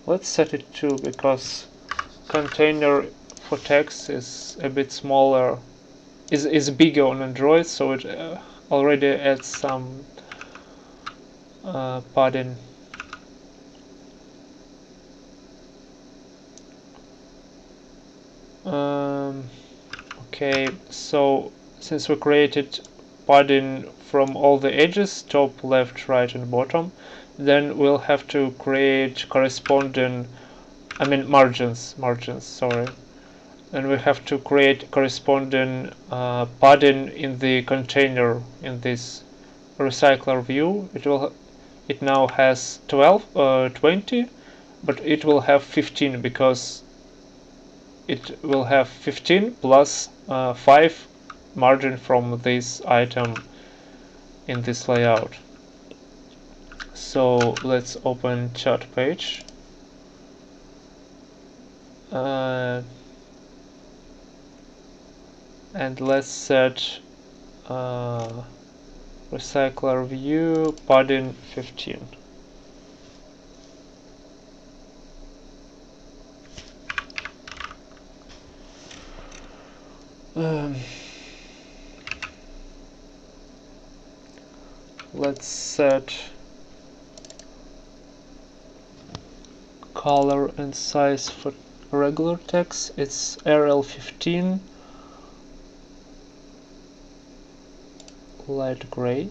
A: Let's set it to, because container for text is a bit smaller, is bigger on Android, so it already adds some padding. Okay, so since we created padding from all the edges, top, left, right, and bottom, then we'll have to create corresponding, margins, sorry. And we have to create corresponding padding in the container in this recycler view. It now has 20, but it will have 15 because it will have 15 plus 5 margin from this item in this layout. So let's open chat page. And let's set recycler view padding 15. Let's set color and size for regular text. It's RL15 light gray.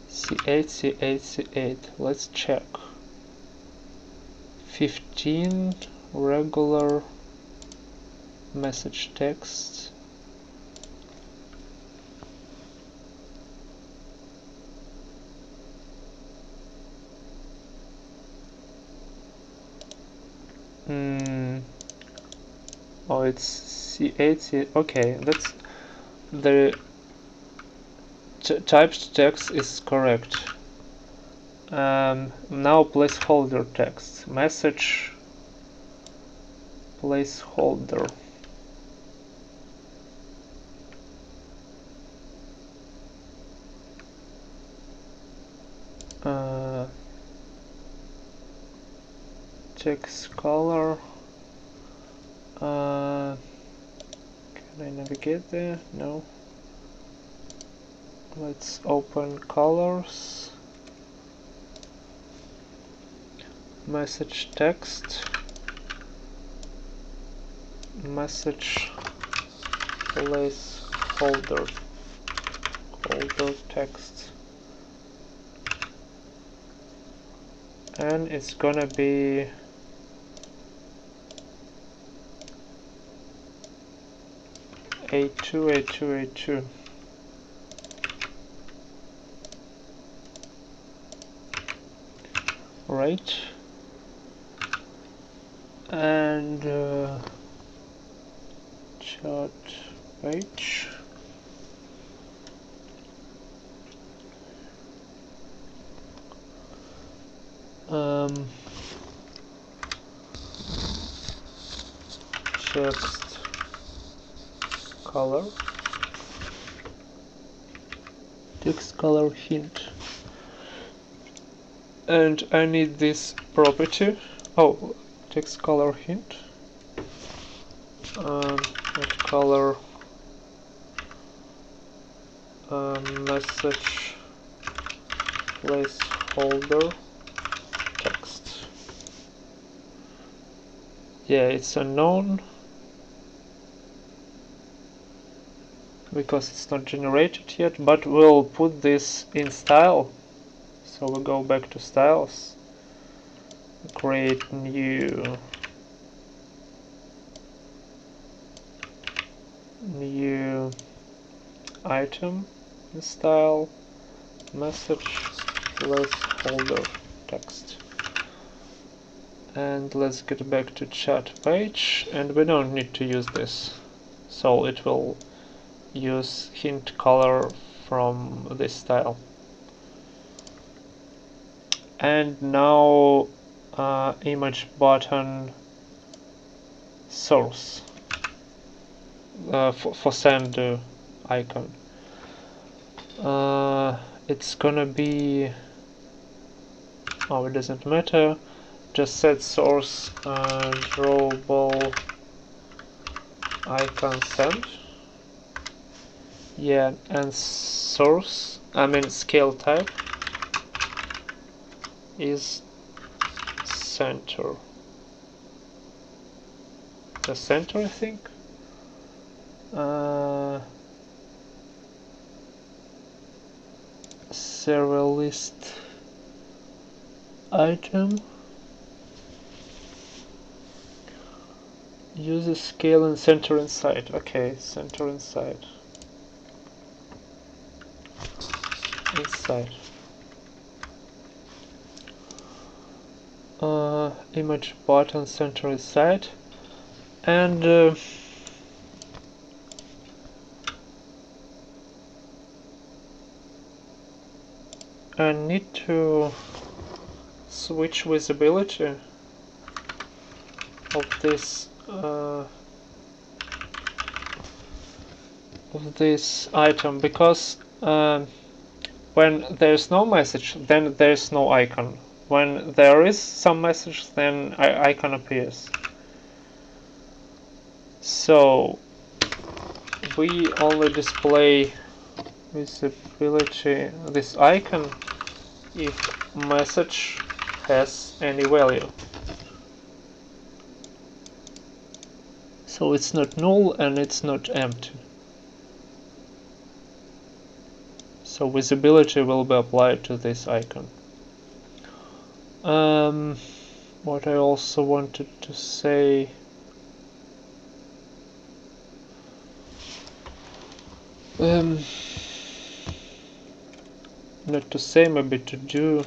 A: C8. Let's check. 15 regular message text. Oh, it's C8. Okay, that's the typed text is correct. Now placeholder text. Message placeholder. Text color. Can I navigate there? No. Let's open colors. Message text. Message placeholder. Holder text. And it's gonna be A2. Right. And chat page. Text color. Text color hint. And I need this property. Oh, text color hint. Text color message placeholder text. Yeah, it's unknown. because it's not generated yet, but we'll put this in style. So we go back to styles, create new item in style, message, placeholder text. And let's get back to chat page, and we don't need to use this, so it will use hint color from this style. And now image button source for send icon. It's gonna be, oh, it doesn't matter, just set source drawable icon send. Yeah, and source, I mean scale type is center. The center, I think. Serial list item. Use a scale and center inside. Okay, center inside. Inside. Image button center inside. And I need to switch visibility of this item, because when there's no message, then there's no icon. When there is some message, then icon appears. So we only display visibility this icon if message has any value. So it's not null and it's not empty. So visibility will be applied to this icon. What I also wanted to say, not to say, maybe to do,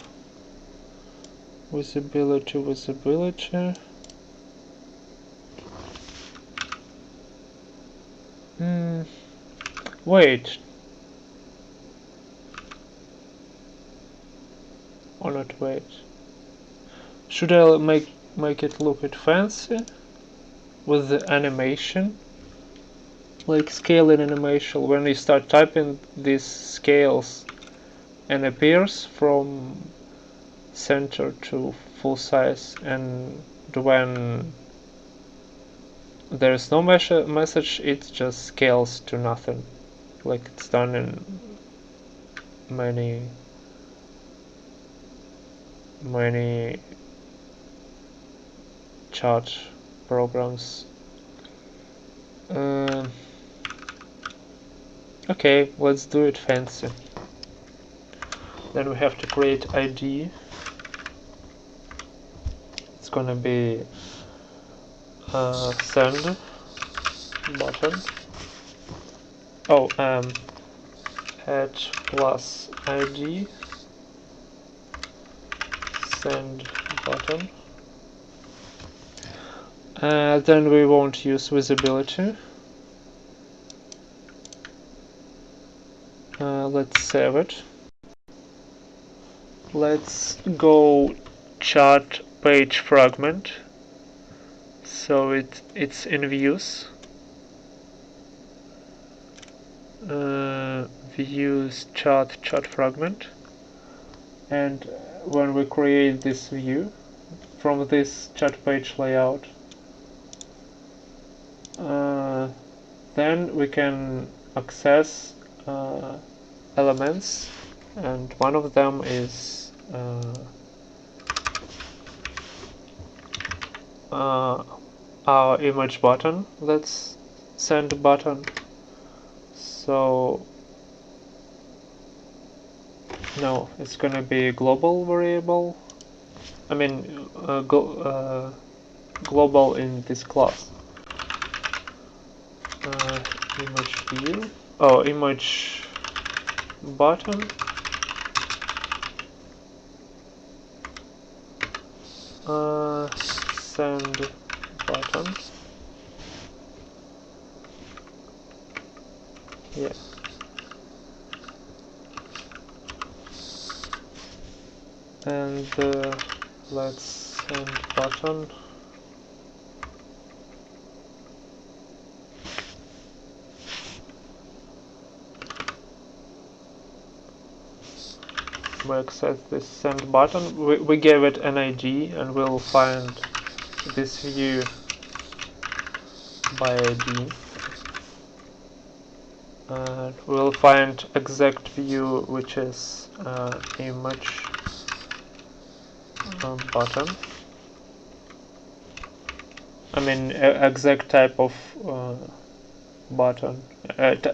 A: visibility. Wait. Or not wait. Should I make it look fancy with the animation? Like scaling animation, when you start typing these scales and appears from center to full size, and when there's no message, it just scales to nothing, like it's done in many chart programs. Okay, let's do it fancy. Then we have to create ID. It's gonna be send button. Oh, add plus ID send button. Then we won't use visibility. Let's save it. Let's go chart page fragment. So it's in views. Views chart fragment. And when we create this view from this chart page layout, then we can access elements, and one of them is our image button. Let's send button. So no, it's gonna be a global variable. I mean, global in this class. Image view. Oh, image button. Send button. Yeah. And let's send button. We access this send button. We gave it an ID, and we'll find this view by ID. And we'll find exact view, which is image button. I mean, exact type of button,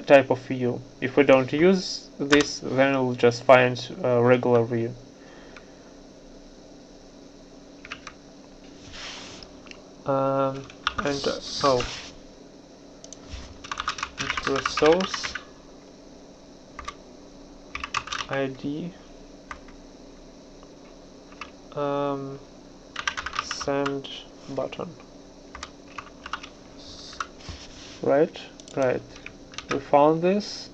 A: type of view. If we don't use this, then we'll just find a regular view. And oh, resource ID send button. Right. We found this,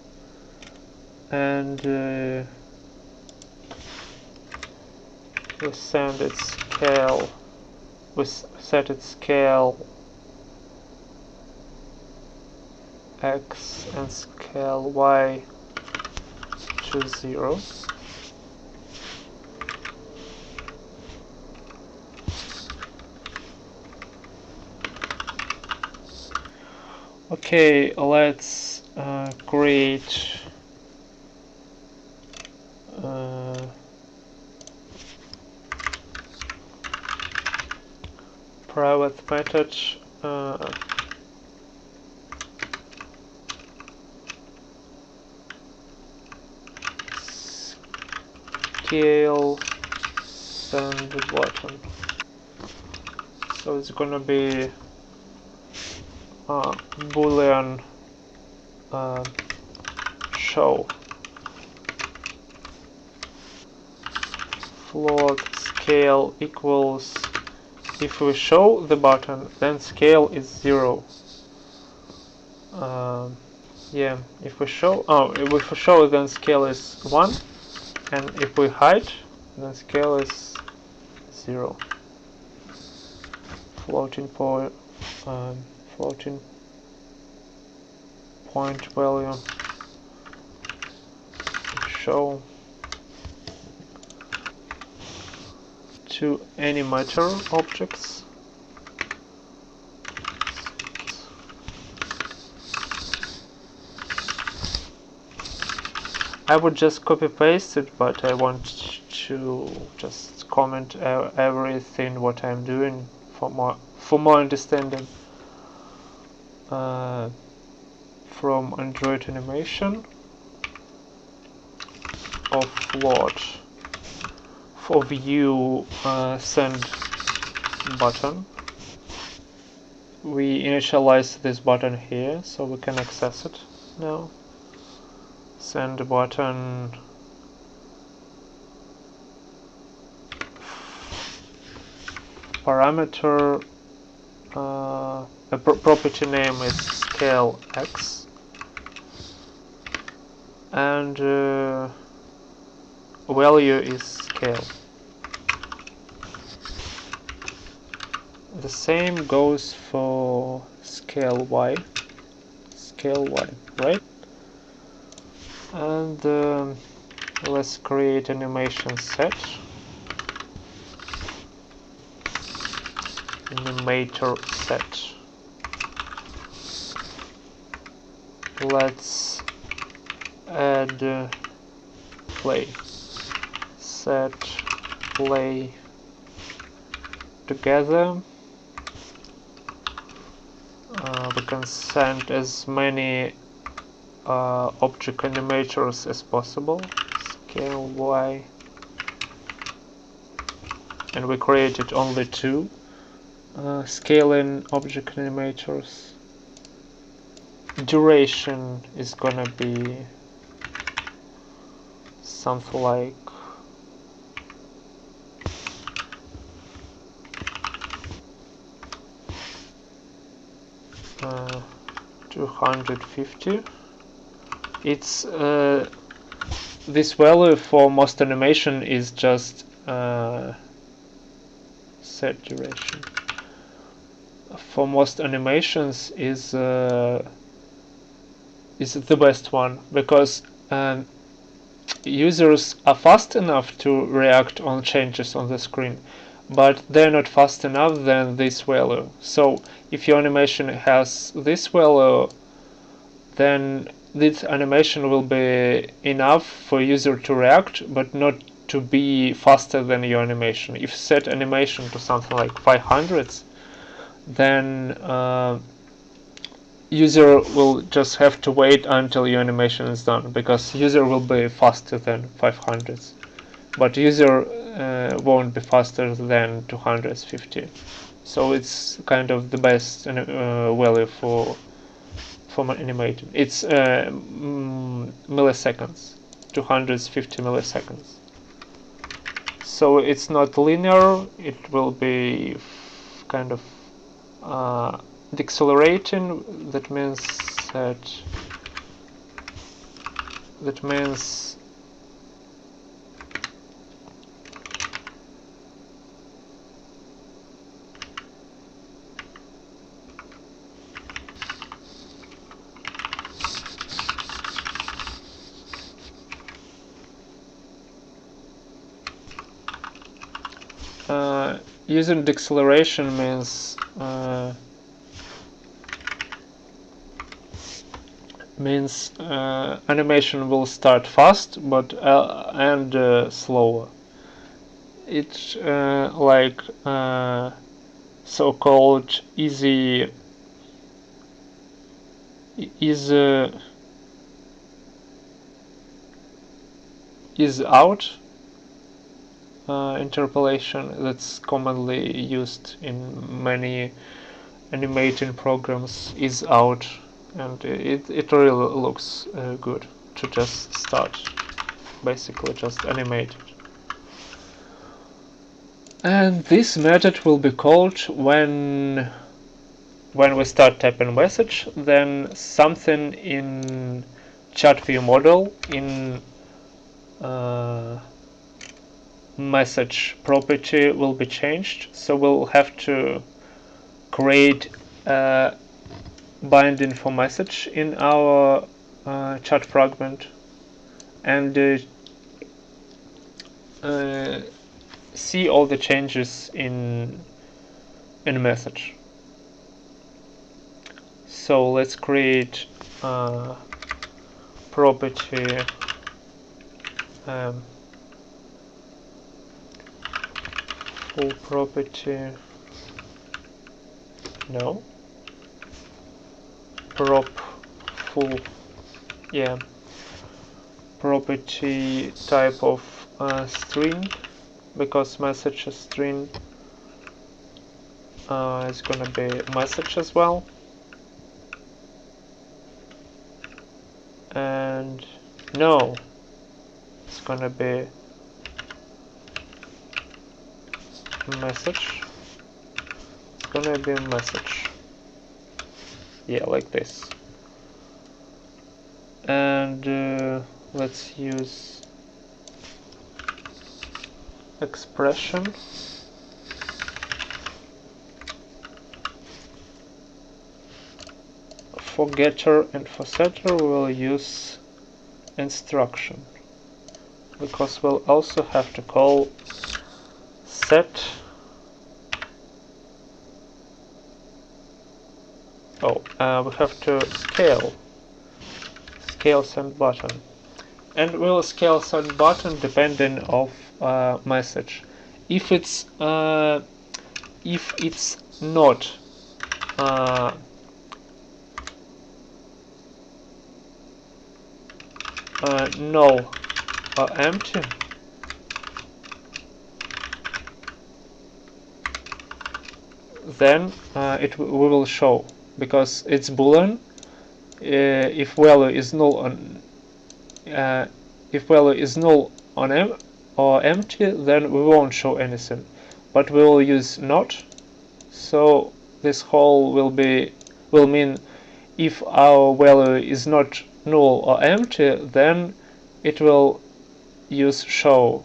A: and we send its scale. We set its scale X and scale Y to 0. Okay, let's create private method scale send button. So it's gonna be boolean show float scale equals, if we show the button, then scale is 0. Yeah, if we show, if we show, then scale is 1, and if we hide, then scale is 0. Floating point value show to any matter objects. I would just copy paste it, but I want to just comment everything what I'm doing for more understanding. From Android animation of float for view send button. We initialize this button here, so we can access it now. Send button parameter, property name is scale X, and value is scale. The same goes for scale Y, right? And let's create animation set. Animator set. Let's add play. Set play together. We can send as many object animators as possible. Scale Y, and we created only 2 scaling object animators. Duration is gonna be something like 250. It's this value for most animation is just set duration. For most animations is the best one, because users are fast enough to react on changes on the screen, but they're not fast enough than this value. So if your animation has this value, then this animation will be enough for user to react, but not to be faster than your animation. If you set animation to something like 500, then user will just have to wait until your animation is done, because user will be faster than 500, but user won't be faster than 250. So it's kind of the best value for animating. It's milliseconds, 250 milliseconds. So it's not linear, it will be kind of decelerating. That means using deceleration means animation will start fast, but and slower. It's like so-called easy out interpolation that's commonly used in many animating programs. Is out, and it really looks good to just start, basically just animate it. And this method will be called when we start typing message, then something in chat view model in message property will be changed. So we'll have to create a binding for message in our chat fragment, and see all the changes in message. So let's create property full property, no, prop full, yeah, property type of string, because message is string. It's gonna be message as well, and no, it's gonna be message. It's gonna be message, yeah, like this. And let's use expression. For getter and for setter we will use instruction, because we'll also have to call set. We have to scale send button, and we'll scale send button depending of message. If it's not null or empty, then we will show, because it's boolean. If value is null on or empty, then we won't show anything, but we will use not. So this whole will mean if our value is not null or empty, then it will use show.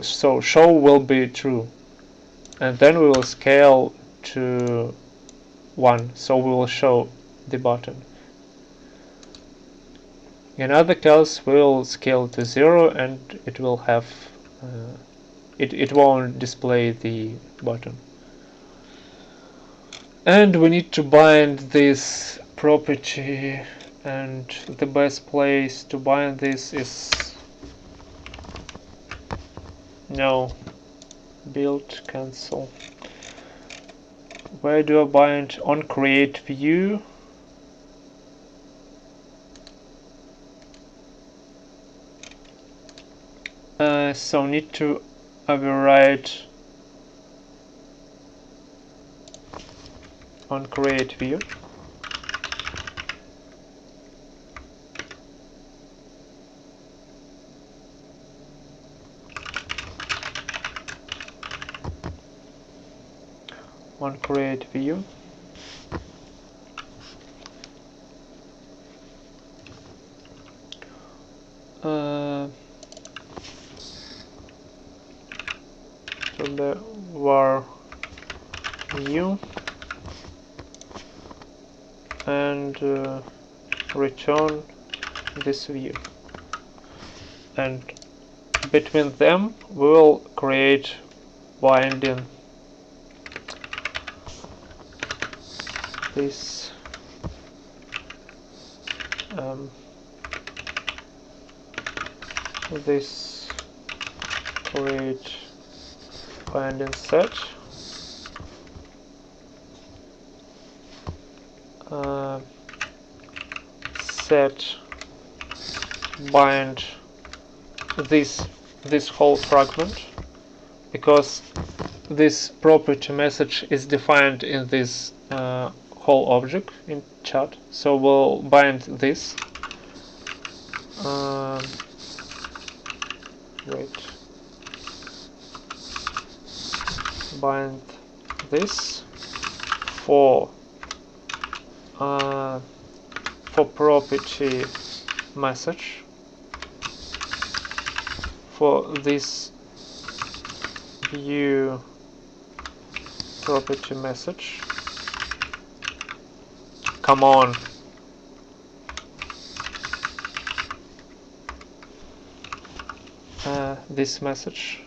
A: So show will be true, and then we will scale to 1, so we will show the button. In other case, we will scale to 0, and it will have it won't display the button. And we need to bind this property, and the best place to bind this is build cancel. Where do I bind? On create view. So need to override on create view. On create view. So the var new and return this view, and between them we will create binding this this create binding set set bind this whole fragment, because this property message is defined in this whole object in chat, so we'll bind this. Bind this for property message, for this view property message. Come on. This message,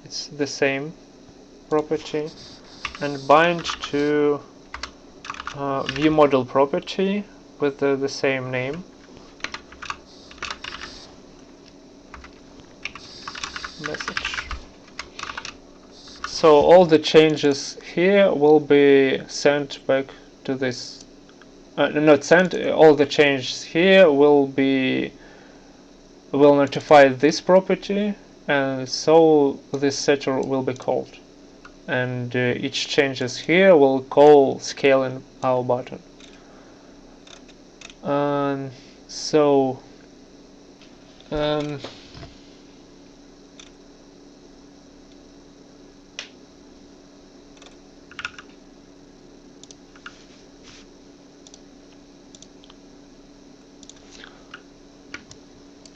A: it's the same property, and bind to view model property with the same name. Message. So all the changes here will be sent back to this. Not sent. All the changes here will notify this property, and so this setter will be called. And each changes here will call scaling our button.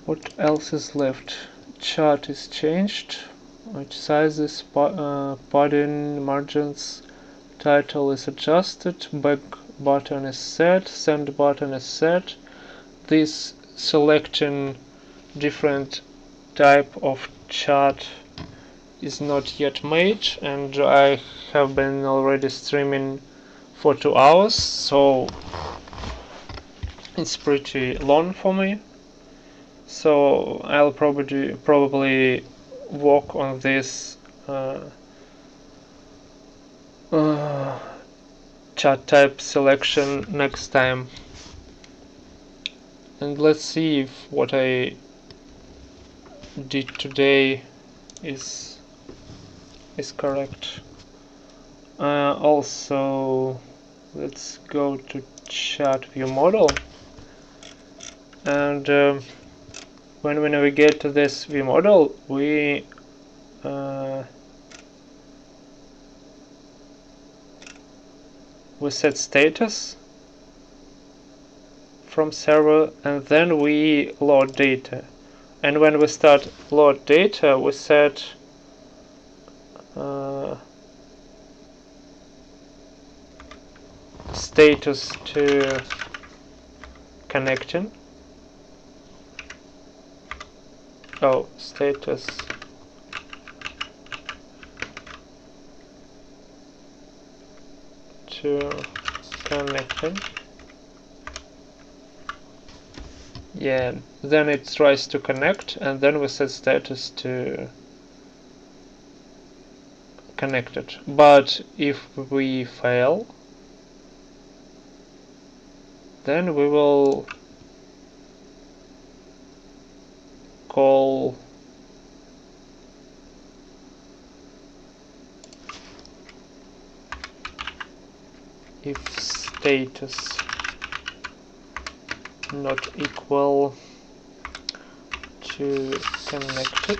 A: What else is left? Chart is changed. Which sizes, padding, margins, title is adjusted, back button is set, send button is set. This selecting different type of chart is not yet made, and I have been already streaming for 2 hours, so it's pretty long for me. So I'll probably work on this chart type selection next time. And let's see if what I did today is correct. Also, let's go to chat view model, and when we navigate to this view model, we set status from server, and then we load data. And when we start load data, we set status to connecting. Oh, status to connecting. Yeah, then it tries to connect, and then we set status to connected. But if we fail, then we will call if status not equal to connected,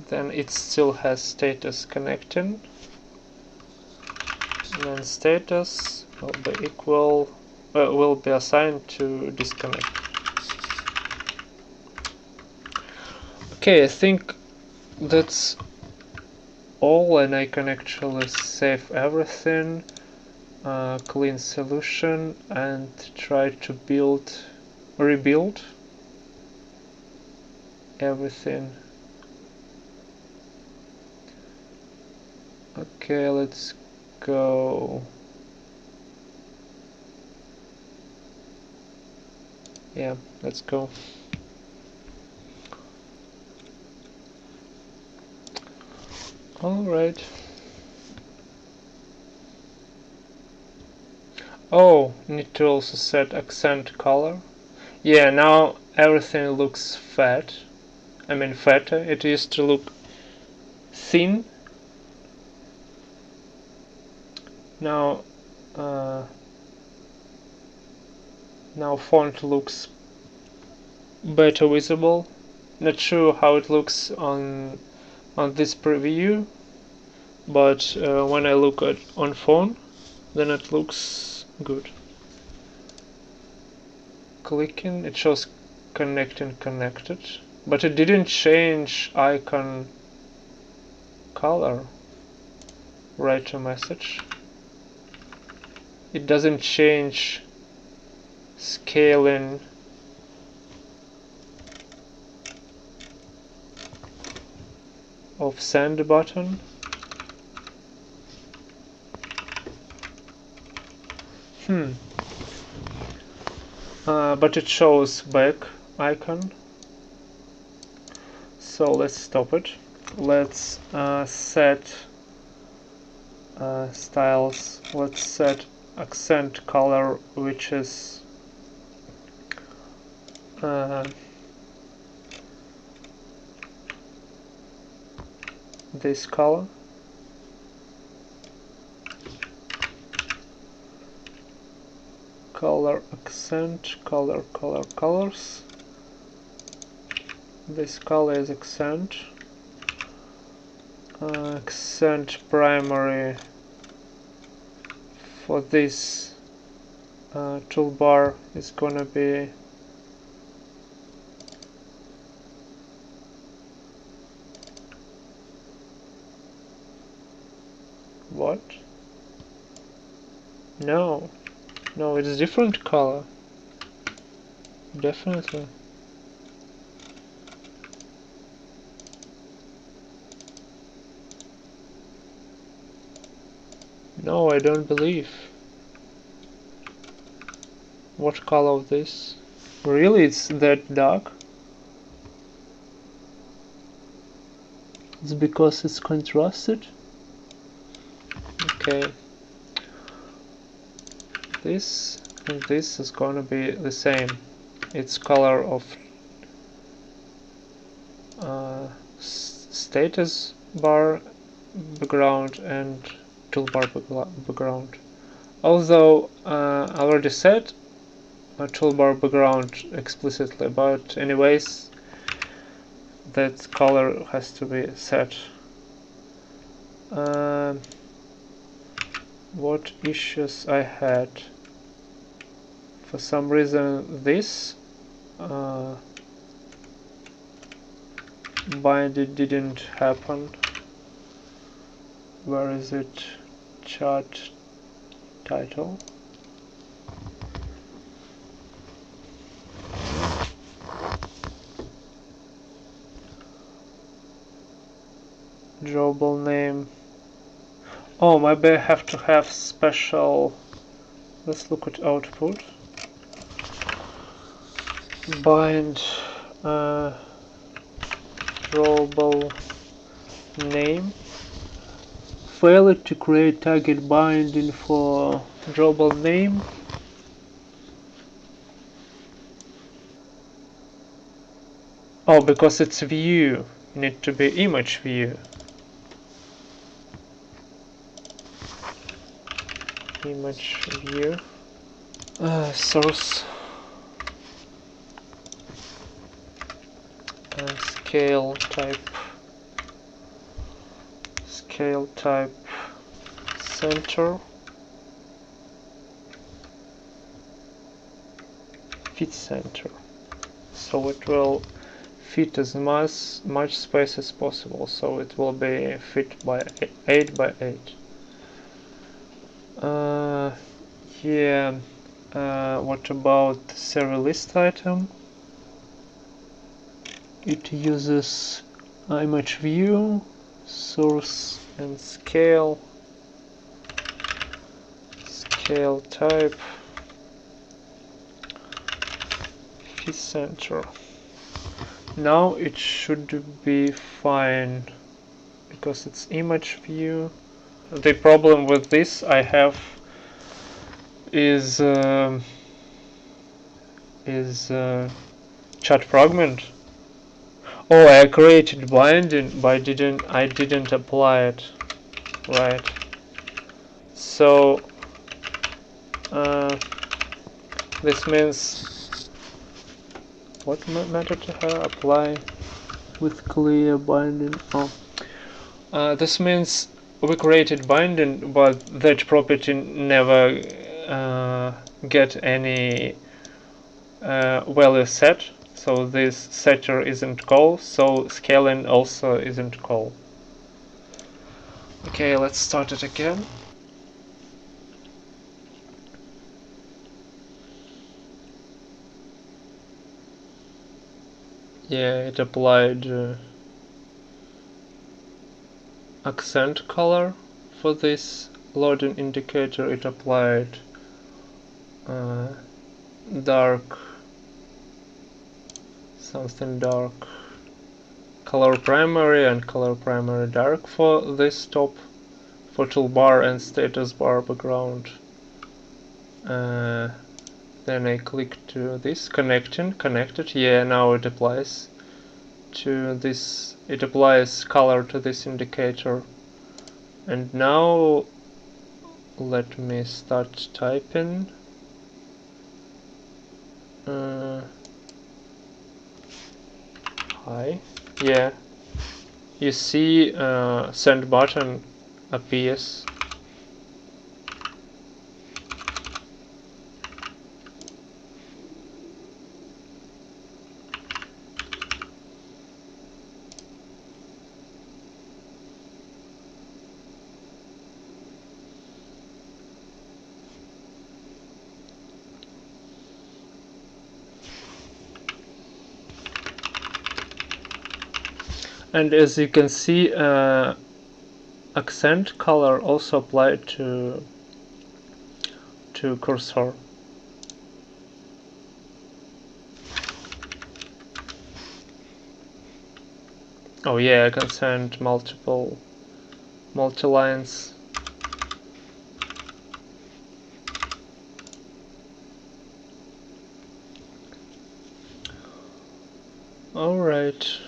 A: then it still has status connecting, and then status will be equal, will be assigned to disconnect. Okay, I think that's all, and I can actually save everything, clean solution, and try to rebuild everything. Okay, let's go. Yeah, let's go. Alright. Oh, need to also set accent color. Yeah, now everything looks fat. I mean fatter. It used to look thin. Now font looks better visible. Not sure how it looks on this preview, but when I look at on phone, then it looks good. Clicking, it shows connected, but it didn't change icon color. Write to message. It doesn't change scaling of send button. But it shows back icon. So let's stop it. Let's set styles. Let's set accent color, which is this color. Color accent, colors. This color is accent. Accent primary for this toolbar is gonna be what? No, it's different color. Definitely. No, I don't believe. What color of this? Really, it's that dark? It's because it's contrasted? Okay. This and this is gonna be the same. It's color of status bar background and toolbar background. Although I already set a toolbar background explicitly, but anyways, that color has to be set. What issues I had? For some reason this bind didn't happen. Where is it? Chat title. Drawable name. Oh, maybe I have to have special. Let's look at output. Bind drawable name. Failed to create target binding for drawable name. Oh, because it's view. Need to be image view. Image view. Source. Scale type. Scale type. Center. Fit center. So it will fit as much space as possible. So it will be fit by 8 by 8. Yeah. What about server list item? It uses image view, source and scale. Scale type. Fit center. Now it should be fine because it's image view. The problem with this I have is chat fragment. Oh, I created binding, but I didn't apply it. Right. So this means what matter to her? Apply with clear binding. Oh, this means we created binding, but that property never get any value set. So this setter isn't called, so scaling also isn't called. Okay, let's start it again. Yeah, it applied accent color for this loading indicator. It applied dark, something dark, color primary and color primary dark for this top, for toolbar and status bar background. Then I click to this connected. Yeah, now it applies to this. It applies color to this indicator. And now let me start typing. Hi. Yeah. You see send button appears. And as you can see, accent color also applied to cursor. Oh yeah, I can send multi-lines. All right.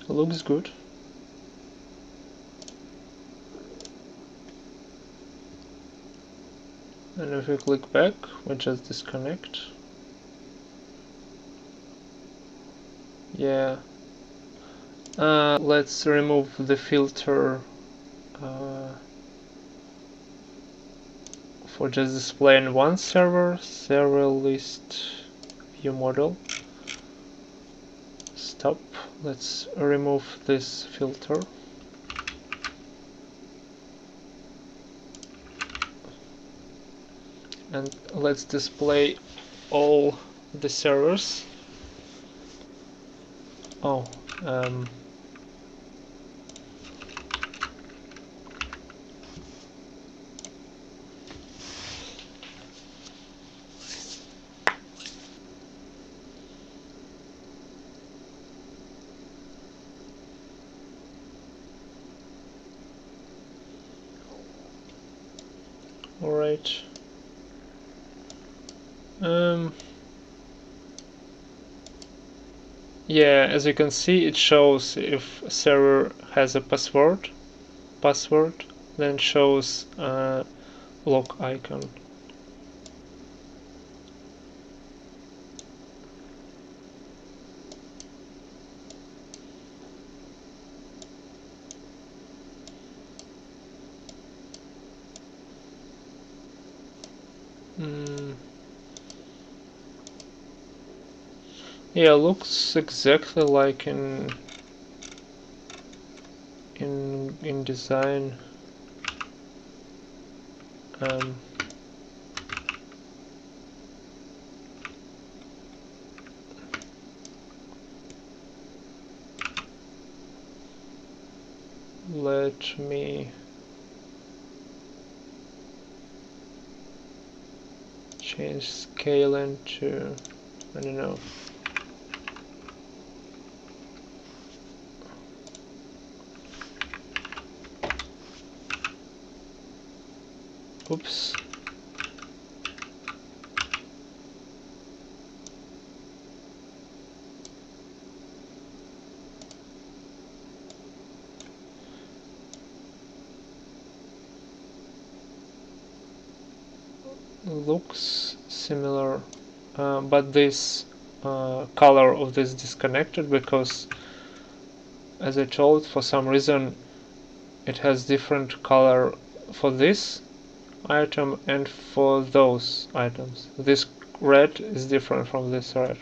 A: Looks good. And if we click back, we just disconnect. Yeah. Let's remove the filter for just displaying one server list view model. Stop. Let's remove this filter. And let's display all the servers. Oh, all right. Yeah, as you can see, it shows if a server has a password, then shows a lock icon. Yeah, looks exactly like in design. Let me change scaling to, I don't know, oops. Looks similar, but this color of this disconnected because, as I told, for some reason it has different color for this item and for those items. This red is different from this red,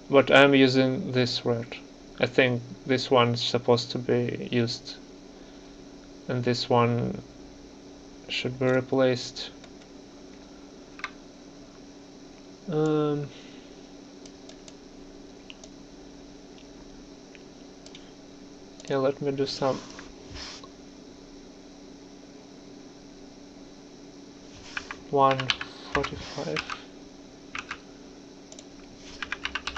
A: but I'm using this red. I think this one's supposed to be used and this one should be replaced. Yeah, let me do some 145,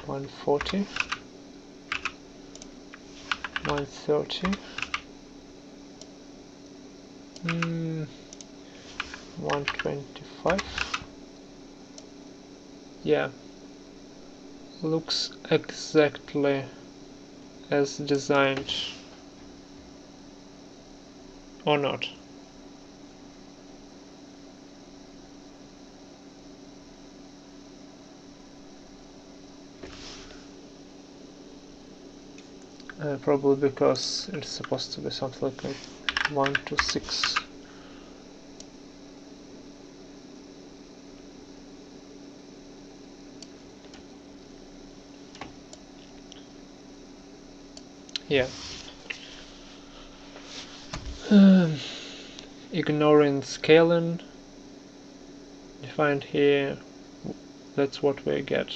A: 140, 130, 125. Yeah, looks exactly as designed, or not. Probably because it's supposed to be something like 1 to 6. Yeah. Ignoring scaling defined here, that's what we get.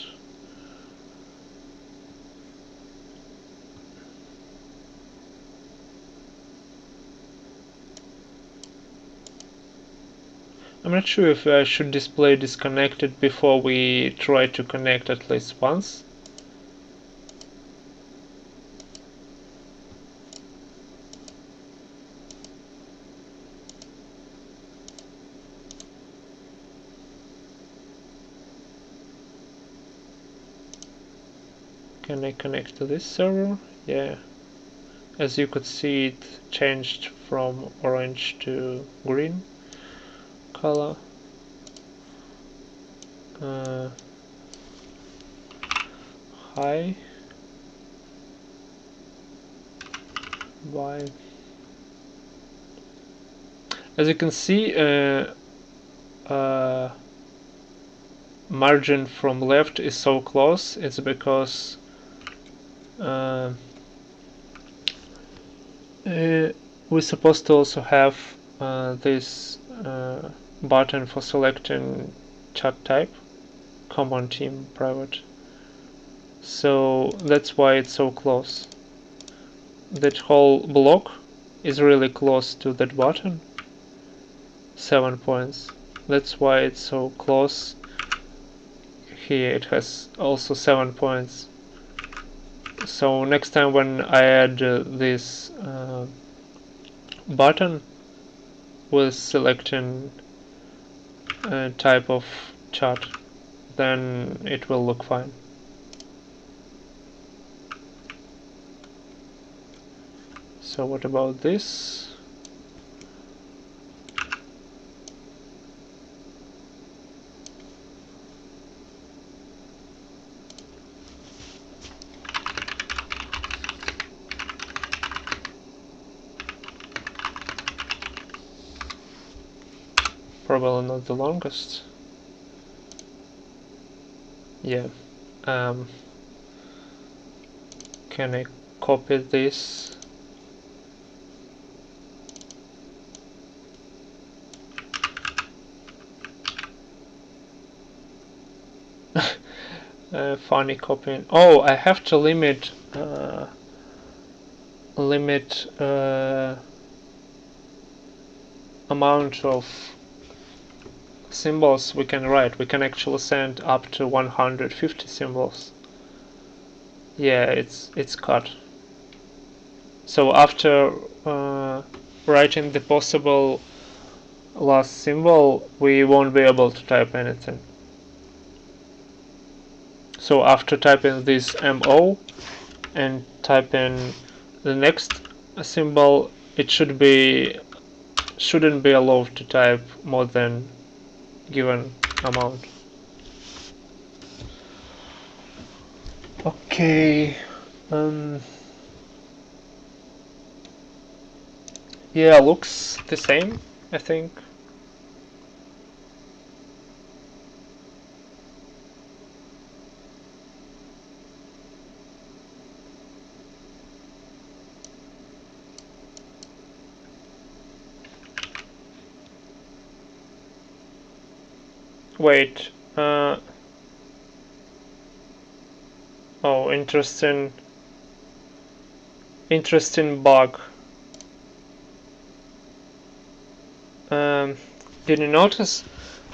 A: I'm not sure if I should display disconnected before we try to connect at least once. Can I connect to this server? Yeah. As you could see, it changed from orange to green color. Hi. Bye. As you can see, margin from left is so close. It's because we're supposed to also have this button for selecting chat type, common, team, private. So that's why it's so close. That whole block is really close to that button. 7 points. That's why it's so close. Here it has also 7 points. So next time when I add this button with selecting type of chat, then it will look fine. So what about this? Probably not the longest. Yeah. Can I copy this? Funny copying. Oh, I have to limit amount of symbols we can write. We can actually send up to 150 symbols. Yeah, it's cut. So after writing the possible last symbol, we won't be able to type anything. So after typing this MO and typing the next symbol, it shouldn't be allowed to type more than given amount. Okay. Yeah, looks the same, I think. Wait. Oh, interesting bug. Did you notice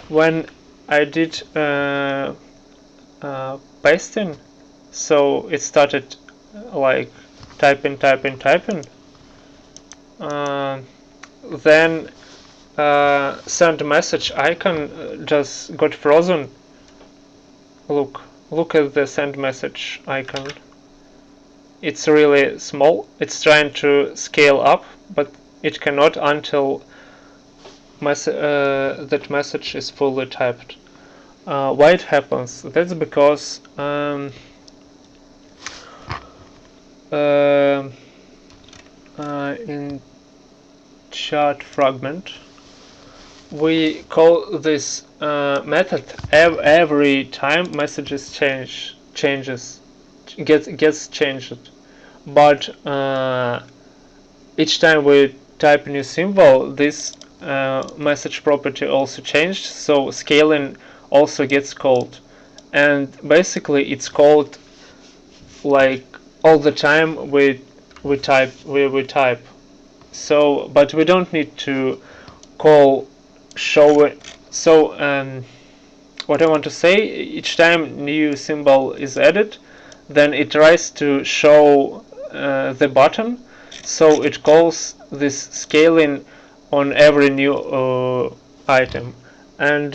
A: when I did pasting? So it started like typing. Then send message icon just got frozen. Look at the send message icon. It's really small. It's trying to scale up, but it cannot until that message is fully typed. Why it happens? That's because in chat fragment we call this method every time messages gets changed, but each time we type a new symbol, this message property also changed, so scaling also gets called, and basically it's called like all the time we type. So, but we don't need to call show it. So what I want to say, each time new symbol is added, then it tries to show the button, so it calls this scaling on every new item. And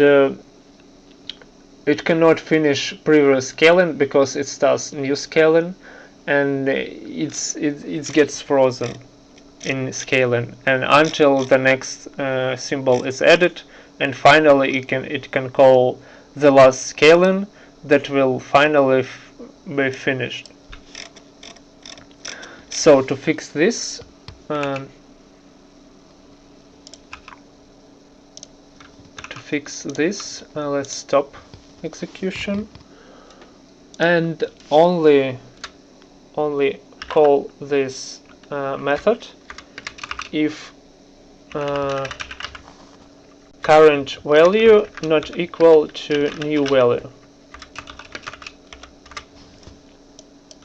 A: it cannot finish previous scaling because it starts new scaling, and it gets frozen in scaling, and until the next symbol is added, and finally it can call the last scaling that will finally be finished. So to fix this, let's stop execution and only call this method if current value not equal to new value.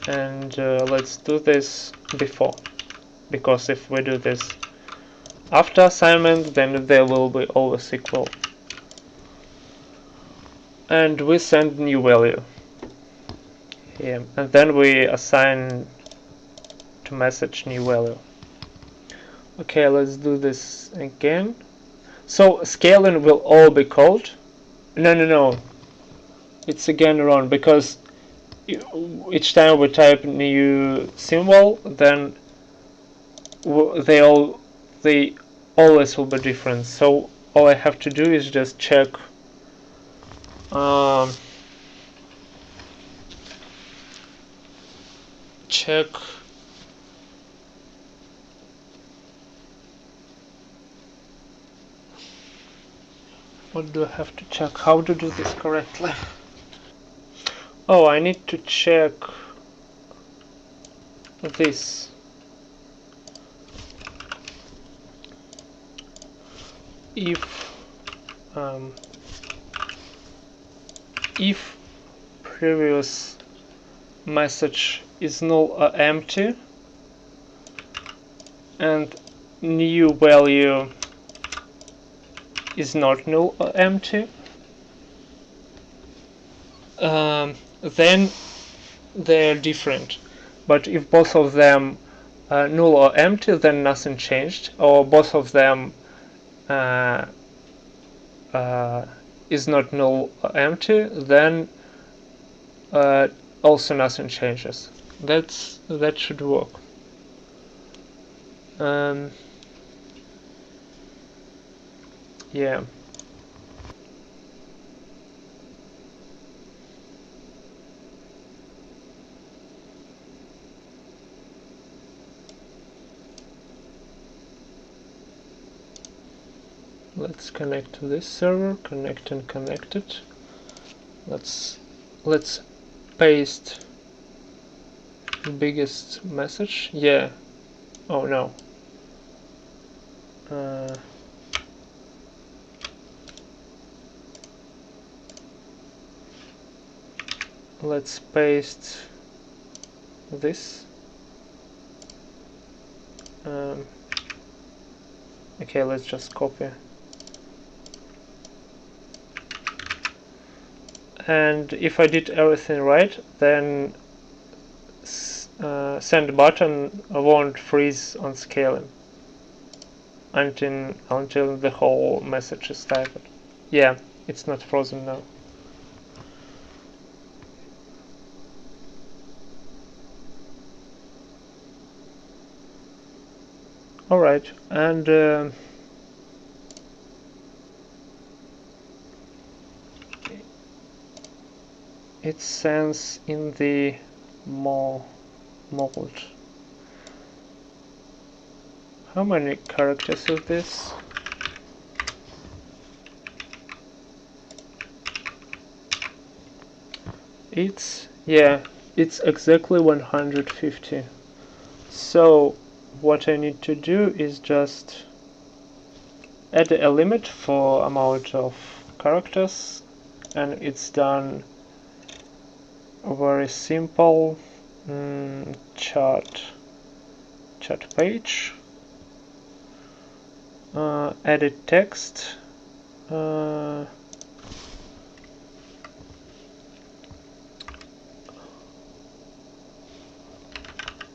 A: And let's do this before, because if we do this after assignment, then they will be always equal. And we send new value here, and then we assign to message new value. Okay, let's do this again. So scaling will all be called. No. It's again wrong, because each time we type new symbol, then they always will be different. So all I have to do is just check what do I have to check? How to do this correctly? Oh, I need to check this. If previous message is null or empty and new value is not null or empty, then they're different. But if both of them are null or empty, then nothing changed. Or both of them is not null or empty, then also nothing changes. That should work. Yeah. Let's connect to this server, connect it. Let's paste the biggest message. Yeah. Oh no. Let's paste this. Okay, let's just copy. And if I did everything right, then send button won't freeze on scaling until the whole message is typed. Yeah, it's not frozen now. Alright, and it sends in the mode. How many characters is this? It's exactly 150. So what I need to do is just add a limit for amount of characters, and it's done very simple. Chat page, edit text,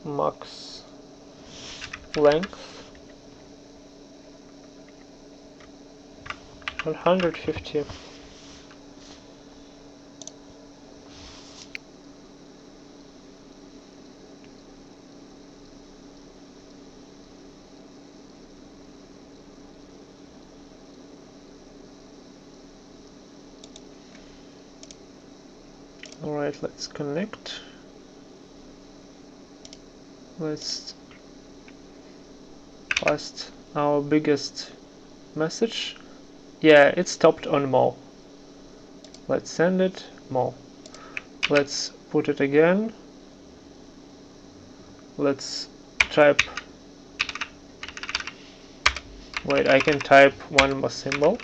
A: max length 150. Alright, let's connect. Let's paste our biggest message. Yeah, it stopped on more. Let's send it more. Let's put it again. Let's type. Wait, I can type one more symbol.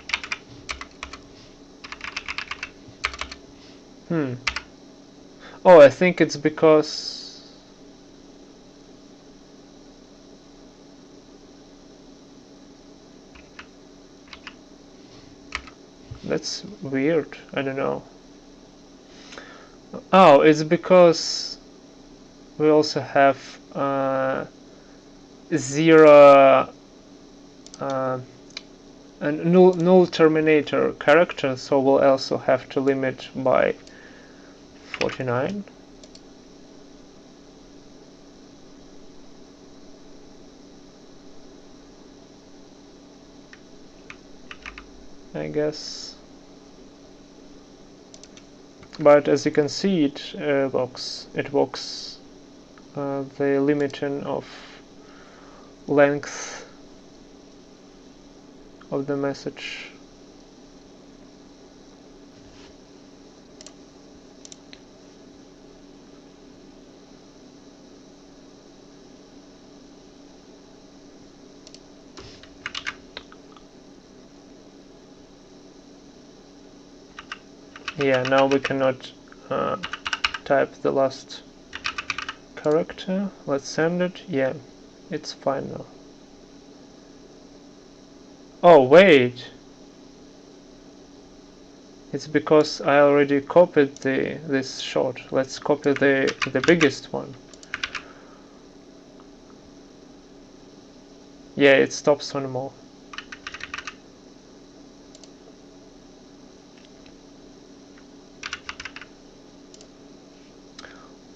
A: Oh, I think it's because that's weird. I don't know. Oh, it's because we also have zero and null terminator character, so we'll also have to limit by 49. I guess. But as you can see, it works. It works the limiting of length of the message. Yeah, now we cannot type the last character. Let's send it. Yeah, it's fine now. Oh, wait! It's because I already copied this short. Let's copy the biggest one. Yeah, it stops on more.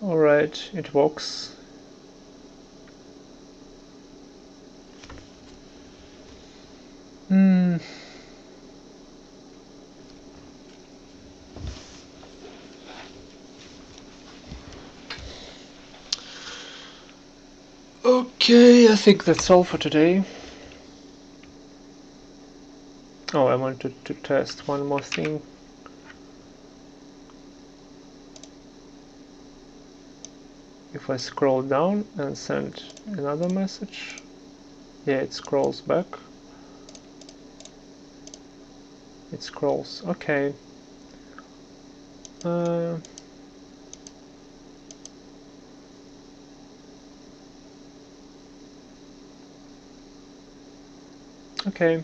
A: Alright, it works. Okay, I think that's all for today. Oh, I wanted to test one more thing. If I scroll down and send another message, yeah, it scrolls back. It scrolls. Okay. Okay.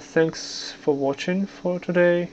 A: Thanks for watching for today.